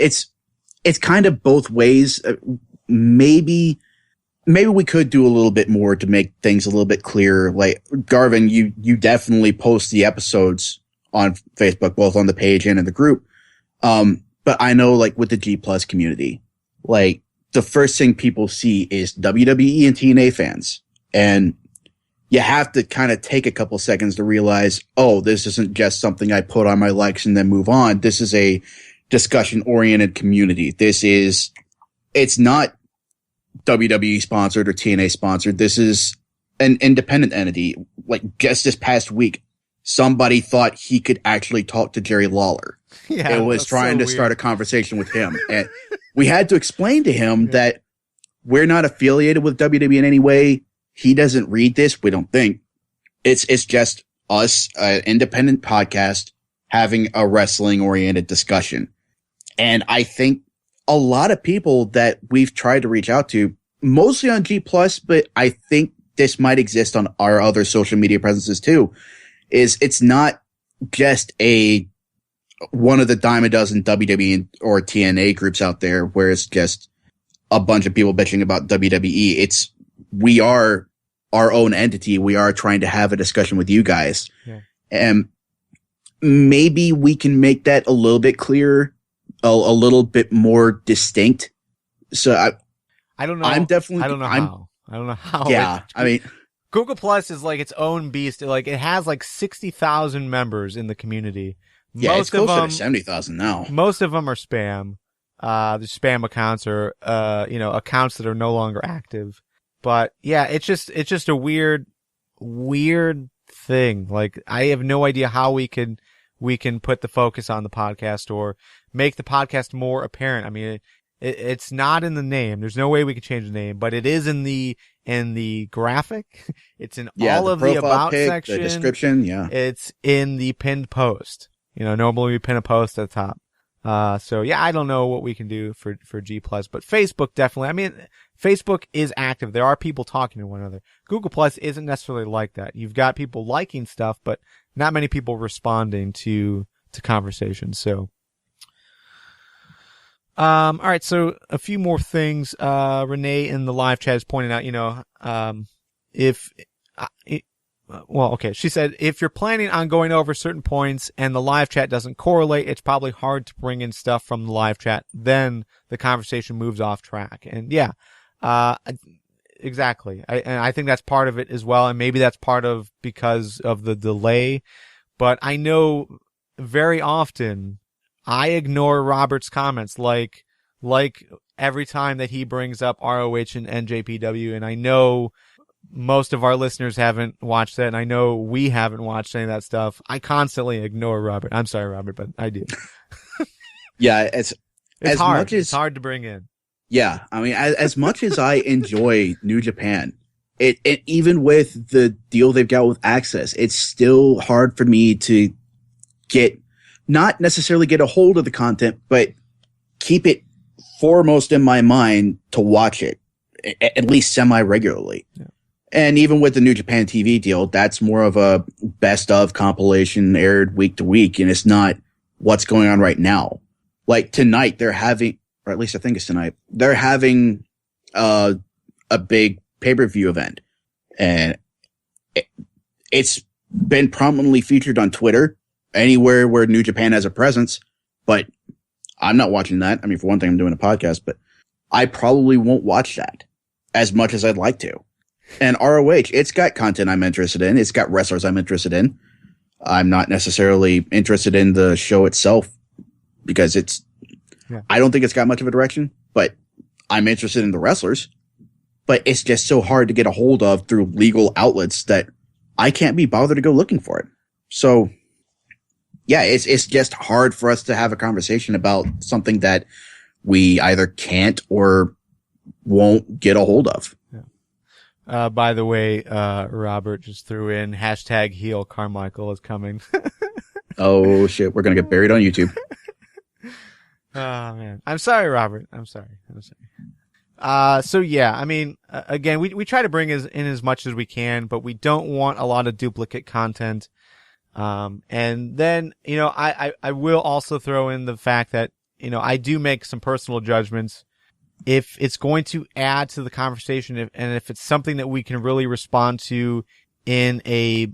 kind of both ways. Maybe we could do a little bit more to make things a little bit clearer. Like Garvin, you definitely post the episodes on Facebook, both on the page and in the group. But I know like with the G Plus community, like the first thing people see is WWE and TNA fans. And you have to kind of take a couple seconds to realize, oh, this isn't just something I put on my likes and then move on. This is a discussion oriented community. It's not WWE sponsored or TNA sponsored. This is an independent entity. Like just this past week, somebody thought he could actually talk to Jerry Lawler. Yeah, and was trying to start a conversation with him. And we had to explain to him that we're not affiliated with WWE in any way. He doesn't read this. We don't think it's just us, an independent podcast having a wrestling oriented discussion. And I think a lot of people that we've tried to reach out to, mostly on G Plus, but I think this might exist on our other social media presences too, is it's not just one of the dime a dozen WWE or TNA groups out there where it's just a bunch of people bitching about WWE. We are our own entity. We are trying to have a discussion with you guys. Yeah. And maybe we can make that a little bit clearer, a little bit more distinct. So I don't know. I don't know how. Yeah. I mean, Google Plus is like its own beast. Like it has like 60,000 members in the community. Yeah, it's closer to 70,000 now. Most of them are spam. The spam accounts are, accounts that are no longer active. But yeah, it's just a weird thing. Like I have no idea how we can put the focus on the podcast or make the podcast more apparent. I mean, it's not in the name. There's no way we can change the name, but it is in the graphic. It's in all of the about section, the description. Yeah, it's in the pinned post. Normally we pin a post at the top. So yeah, I don't know what we can do for G Plus, but Facebook definitely. I mean, Facebook is active. There are people talking to one another. Google Plus isn't necessarily like that. You've got people liking stuff, but not many people responding to conversations. So, all right. So a few more things. Renee in the live chat is pointing out, she said, if you're planning on going over certain points and the live chat doesn't correlate, it's probably hard to bring in stuff from the live chat. Then the conversation moves off track. And yeah, exactly. I think that's part of it as well. And maybe that's part of because of the delay. But I know very often I ignore Robert's comments like every time that he brings up ROH and NJPW. And I know most of our listeners haven't watched that, and I know we haven't watched any of that stuff. I constantly ignore Robert. I'm sorry, Robert, but I do. Yeah, it's hard. It's hard to bring in. Yeah, I mean, as much as I enjoy New Japan, it even with the deal they've got with Access, it's still hard for me to not necessarily get a hold of the content, but keep it foremost in my mind to watch it, at least semi-regularly. Yeah. And even with the New Japan TV deal, that's more of a best of compilation aired week to week. And it's not what's going on right now. Like tonight, they're having, or at least I think it's tonight, they're having a big pay-per-view event. And it's been prominently featured on Twitter, anywhere where New Japan has a presence. But I'm not watching that. I mean, for one thing, I'm doing a podcast, but I probably won't watch that as much as I'd like to. And ROH, it's got content I'm interested in. It's got wrestlers I'm interested in. I'm not necessarily interested in the show itself because I don't think it's got much of a direction, but I'm interested in the wrestlers. But it's just so hard to get a hold of through legal outlets that I can't be bothered to go looking for it. So yeah, it's just hard for us to have a conversation about something that we either can't or won't get a hold of. Yeah. By the way, Robert just threw in hashtag heel Carmichael is coming. Oh shit, we're gonna get buried on YouTube. Oh man, I'm sorry, Robert. I'm sorry. So yeah, I mean, again, we try to bring in as much as we can, but we don't want a lot of duplicate content. And then, I will also throw in the fact that, I do make some personal judgments. If it's going to add to the conversation and if it's something that we can really respond to in a,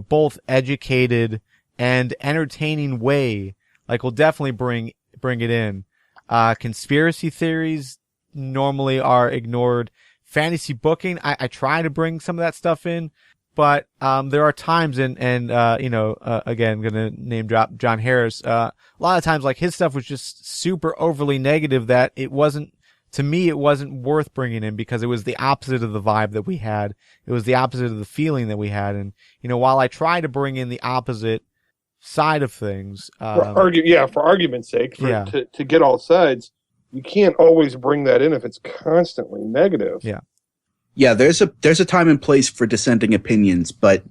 both educated and entertaining way, like we'll definitely bring it in. Conspiracy theories normally are ignored. Fantasy booking, I try to bring some of that stuff in, but there are times again, gonna name drop John Harris. A lot of times, like his stuff was just super overly negative that it wasn't worth bringing in because it was the opposite of the vibe that we had. It was the opposite of the feeling that we had. And, while I try to bring in the opposite side of things, for argument's sake, to get all sides, you can't always bring that in if it's constantly negative. Yeah. Yeah, there's a time and place for dissenting opinions, but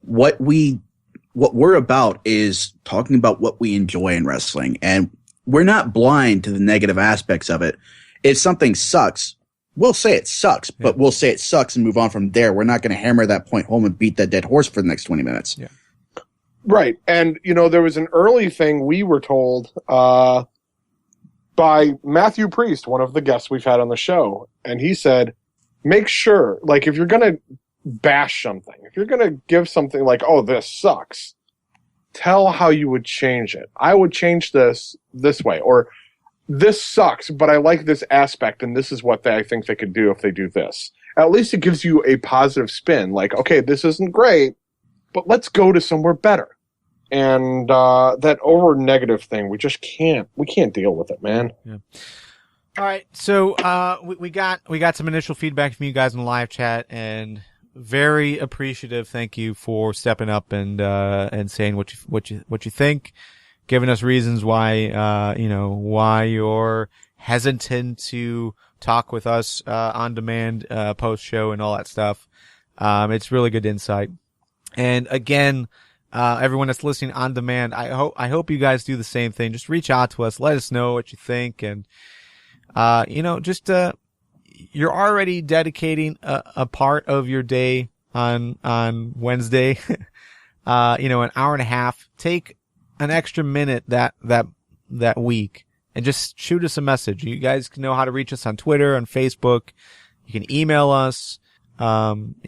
what we're about is talking about what we enjoy in wrestling, and we're not blind to the negative aspects of it. If something sucks, we'll say it sucks, but we'll say it sucks and move on from there. We're not going to hammer that point home and beat that dead horse for the next 20 minutes. Yeah. Right. And, there was an early thing we were told by Matthew Priest, one of the guests we've had on the show, and he said, make sure, like, if you're going to bash something, if you're going to give something like, oh, this sucks, tell how you would change it. I would change this way, or this sucks, but I like this aspect, and this is what I think they could do if they do this. At least it gives you a positive spin, like, okay, this isn't great, but let's go to somewhere better. And that over negative thing, we can't deal with it, man. Yeah. All right, so we got some initial feedback from you guys in the live chat, and very appreciative. Thank you for stepping up and saying what you think, giving us reasons why why you're hesitant to talk with us on demand, post show, and all that stuff. It's really good insight. And again, everyone that's listening on demand, I hope you guys do the same thing. Just reach out to us, let us know what you think, and you're already dedicating a part of your day on Wednesday, an hour and a half. Take an extra minute that week and just shoot us a message. You guys know how to reach us on Twitter, on Facebook. You can email us. You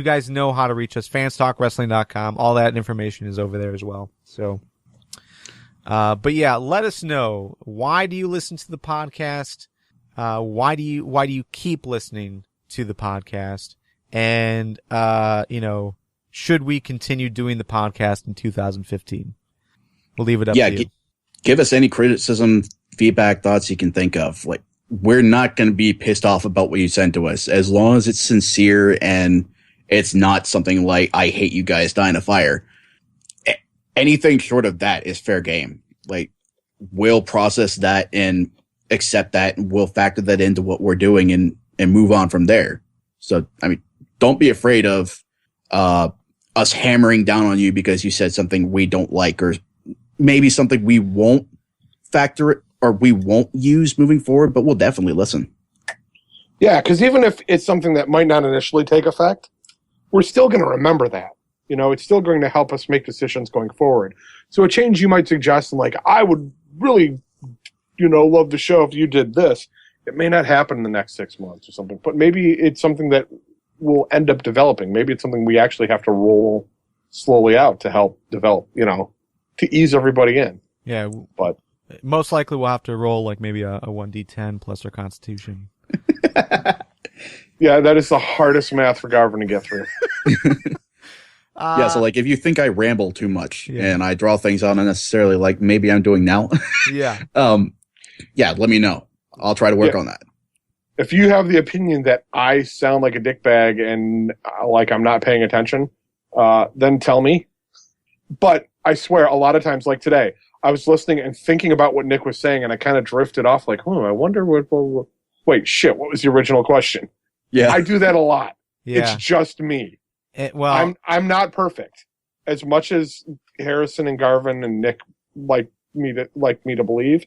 guys know how to reach us. fanstalkwrestling.com. All that information is over there as well. So, but yeah, let us know. Why do you listen to the podcast? Why do you keep listening to the podcast? And, should we continue doing the podcast in 2015? We'll leave it up to you. Give us any criticism, feedback, thoughts you can think of. Like, we're not going to be pissed off about what you send to us as long as it's sincere and it's not something like, I hate you guys, die in a fire. Anything short of that is fair game. Like, we'll process that and accept that, and we'll factor that into what we're doing and move on from there. So, I mean, don't be afraid of us hammering down on you because you said something we don't like, or maybe something we won't factor it or we won't use moving forward, but we'll definitely listen. Yeah, because even if it's something that might not initially take effect, we're still going to remember that. It's still going to help us make decisions going forward. So a change you might suggest, and like, I would really, love the show if you did this. It may not happen in the next 6 months or something, but maybe it's something that will end up developing. Maybe it's something we actually have to roll slowly out to help develop, to ease everybody in. Yeah. But most likely we'll have to roll like maybe a 1d10 plus our constitution. Yeah, that is the hardest math for Garvin to get through. Yeah, so like if you think I ramble too much and I draw things out unnecessarily, like maybe I'm doing now. Yeah. Let me know. I'll try to work on that. If you have the opinion that I sound like a dickbag and like I'm not paying attention, then tell me. But I swear, a lot of times, like today, I was listening and thinking about what Nick was saying, and I kind of drifted off like, I wonder what... Wait, shit, what was the original question? Yeah. I do that a lot. Yeah. It's just me. I'm not perfect. As much as Harrison and Garvin and Nick like me to believe,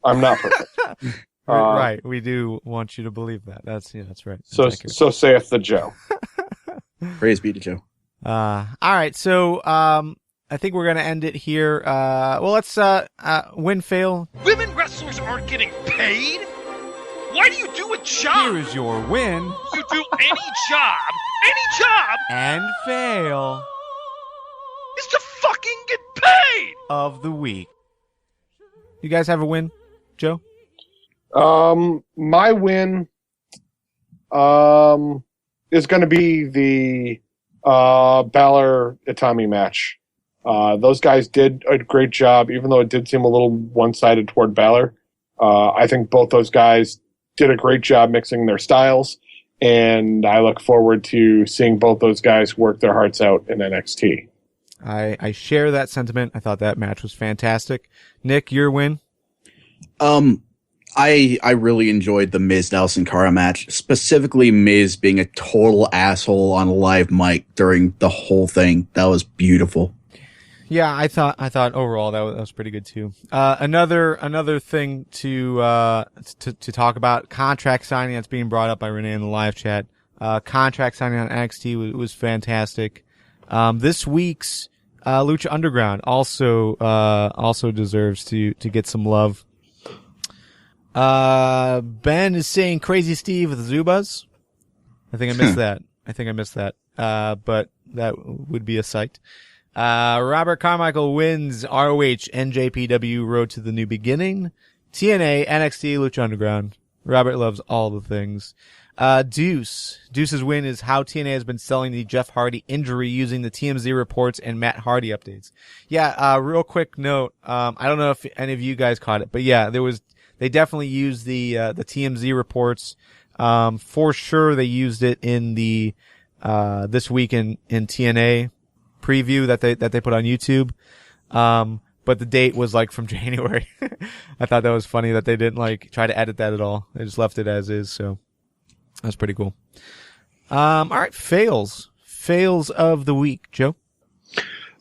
I'm not perfect. Right. We do want you to believe that. That's right. That's so saith the Joe. Praise be to Joe. all right. So, I think we're going to end it here. Well, let's, win, fail. Women wrestlers aren't getting paid? Why do you do a job? Here is your win You do any job, and fail is to fucking get paid! of the week. You guys have a win, Joe? My win, is going to be the, Balor Itami match. Those guys did a great job, even though it did seem a little one-sided toward Balor. I think both those guys did a great job mixing their styles, and I look forward to seeing both those guys work their hearts out in NXT. I share that sentiment. I thought that match was fantastic. Nick, your win? I really enjoyed the Miz Nelson Cara match, specifically Miz being a total asshole on a live mic during the whole thing. That was beautiful. Yeah, I thought overall that was pretty good too. Another thing to talk about, contract signing that's being brought up by Renee in the live chat. Contract signing on NXT was fantastic. This week's Lucha Underground also deserves to get some love. Ben is saying Crazy Steve with Zubas. I think I missed that. But that would be a sight. Robert Carmichael wins ROH NJPW Road to the New Beginning. TNA, NXT, Lucha Underground. Robert loves all the things. Deuce's win is how TNA has been selling the Jeff Hardy injury using the TMZ reports and Matt Hardy updates. Yeah, real quick note. I don't know if any of you guys caught it, but yeah, they definitely used the TMZ reports. For sure they used it in the, this week in TNA preview that they put on YouTube. But the date was like from January. I thought that was funny that they didn't like try to edit that at all. They just left it as is. So that's pretty cool. All right. Fails of the week, Joe.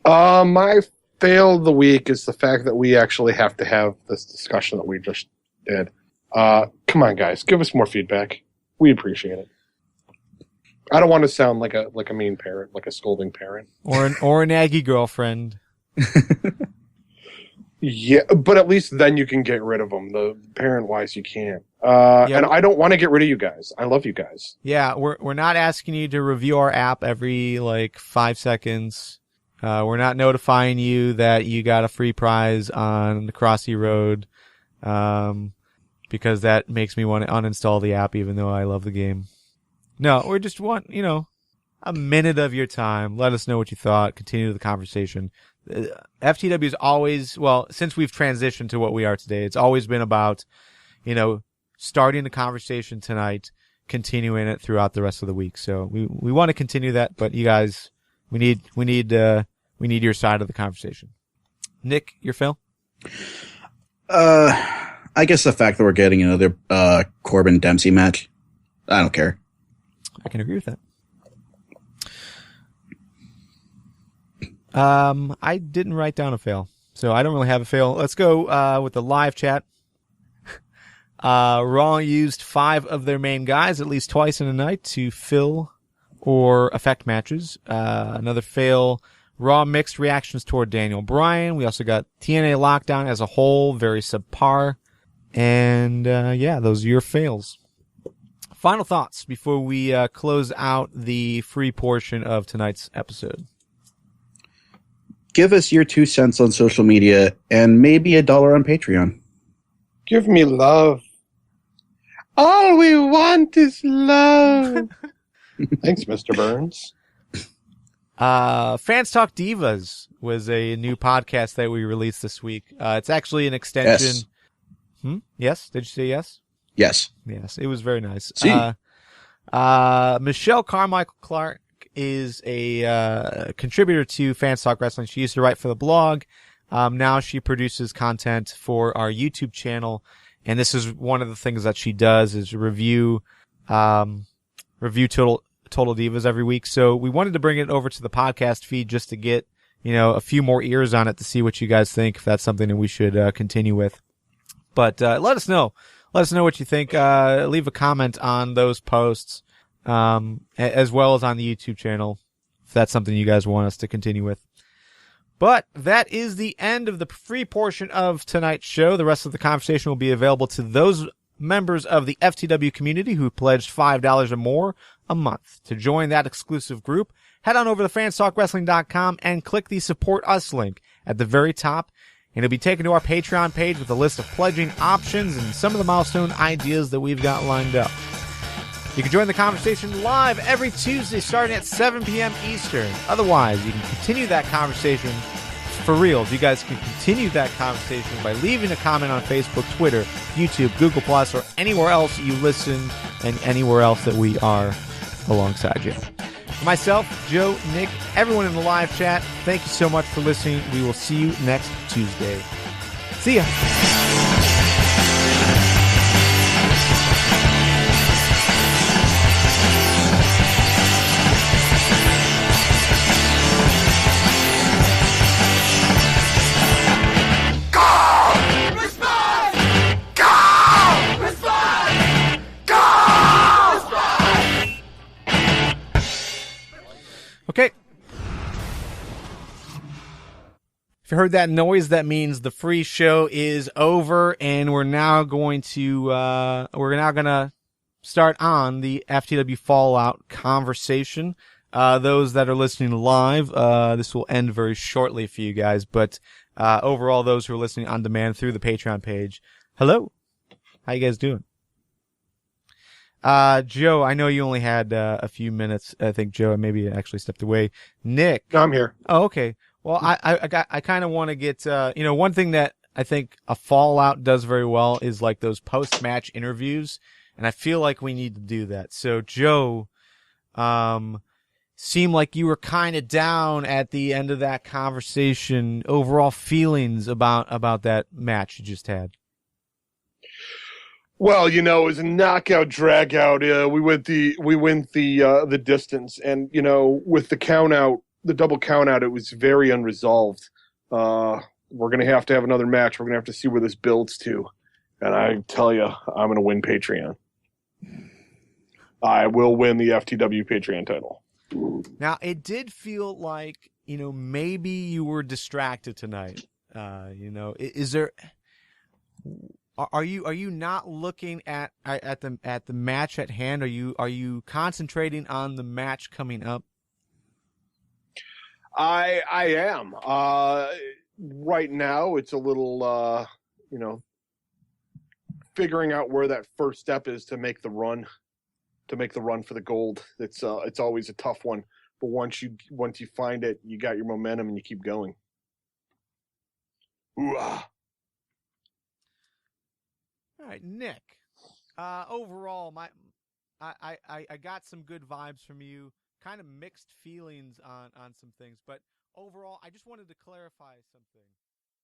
My fail of the week is the fact that we actually have to have this discussion that we just did. Come on, guys, give us more feedback. We appreciate it. I don't want to sound like a mean parent, like a scolding parent, or an Aggie girlfriend. Yeah, but at least then you can get rid of them. The parent-wise, you can't. And I don't want to get rid of you guys. I love you guys. Yeah, we're not asking you to review our app every 5 seconds. We're not notifying you that you got a free prize on the Crossy Road, because that makes me want to uninstall the app, even though I love the game. No, we just want, a minute of your time. Let us know what you thought. Continue the conversation. FTW is always, since we've transitioned to what we are today, it's always been about, starting the conversation tonight, continuing it throughout the rest of the week. So we want to continue that, but you guys, we need your side of the conversation. Nick, your fail? I guess the fact that we're getting another Corbin Dempsey match, I don't care. I can agree with that. I didn't write down a fail, so I don't really have a fail. Let's go with the live chat. Raw used 5 of their main guys at least twice in a night to fill or affect matches. Another fail, Raw mixed reactions toward Daniel Bryan. We also got TNA Lockdown as a whole, very subpar. And those are your fails. Final thoughts before we close out the free portion of tonight's episode. Give us your 2 cents on social media and maybe $1 on Patreon. Give me love. All we want is love. Thanks, Mr. Burns. Fans Talk Divas was a new podcast that we released this week. It's actually an extension. Yes. Yes? Did you say yes? Yes. Yes. It was very nice. See. Michelle Carmichael Clark is a contributor to Fans Talk Wrestling. She used to write for the blog. Now she produces content for our YouTube channel. And this is one of the things that she does is review review Total Divas every week. So we wanted to bring it over to the podcast feed just to get, a few more ears on it to see what you guys think, if that's something that we should continue with. But let us know. Let us know what you think. Leave a comment on those posts, as well as on the YouTube channel, if that's something you guys want us to continue with. But that is the end of the free portion of tonight's show. The rest of the conversation will be available to those members of the FTW community who pledged $5 or more a month. To join that exclusive group, head on over to fanstalkwrestling.com and click the Support Us link at the very top, and you'll be taken to our Patreon page with a list of pledging options and some of the milestone ideas that we've got lined up. You can join the conversation live every Tuesday starting at 7 p.m. Eastern. Otherwise, you can continue that conversation for reals. You guys can continue that conversation by leaving a comment on Facebook, Twitter, YouTube, Google+, or anywhere else you listen and anywhere else that we are alongside you. For myself, Joe, Nick, everyone in the live chat, thank you so much for listening. We will see you next Tuesday. See ya. Okay. If you heard that noise, that means the free show is over, and we're now going to start on the FTW Fallout conversation. Those that are listening live, this will end very shortly for you guys, but overall, those who are listening on demand through the Patreon page, hello. How you guys doing? Joe, I know you only had a few minutes. I think Joe maybe actually stepped away. Nick, No, I'm here. oh, okay. Well, I kind of want to get one thing that I think a Fallout does very well is like those post-match interviews, and I feel like we need to do that. So, Joe, seemed like you were kind of down at the end of that conversation. Overall feelings about that match you just had. Well, it was a knockout drag out. We went the distance, and with the count out, the double count out, it was very unresolved. We're gonna have to have another match. We're gonna have to see where this builds to, and I tell you, I'm gonna win Patreon. I will win the FTW Patreon title. Now, it did feel like maybe you were distracted tonight. Is there? Are you not looking at the match at hand? Are you concentrating on the match coming up? I am. Right now, it's a little figuring out where that first step is to make the run for the gold. It's always a tough one, but once you find it, you got your momentum and you keep going. Ooh-ah. All right, Nick. Overall, I got some good vibes from you. Kind of mixed feelings on some things, but overall, I just wanted to clarify something.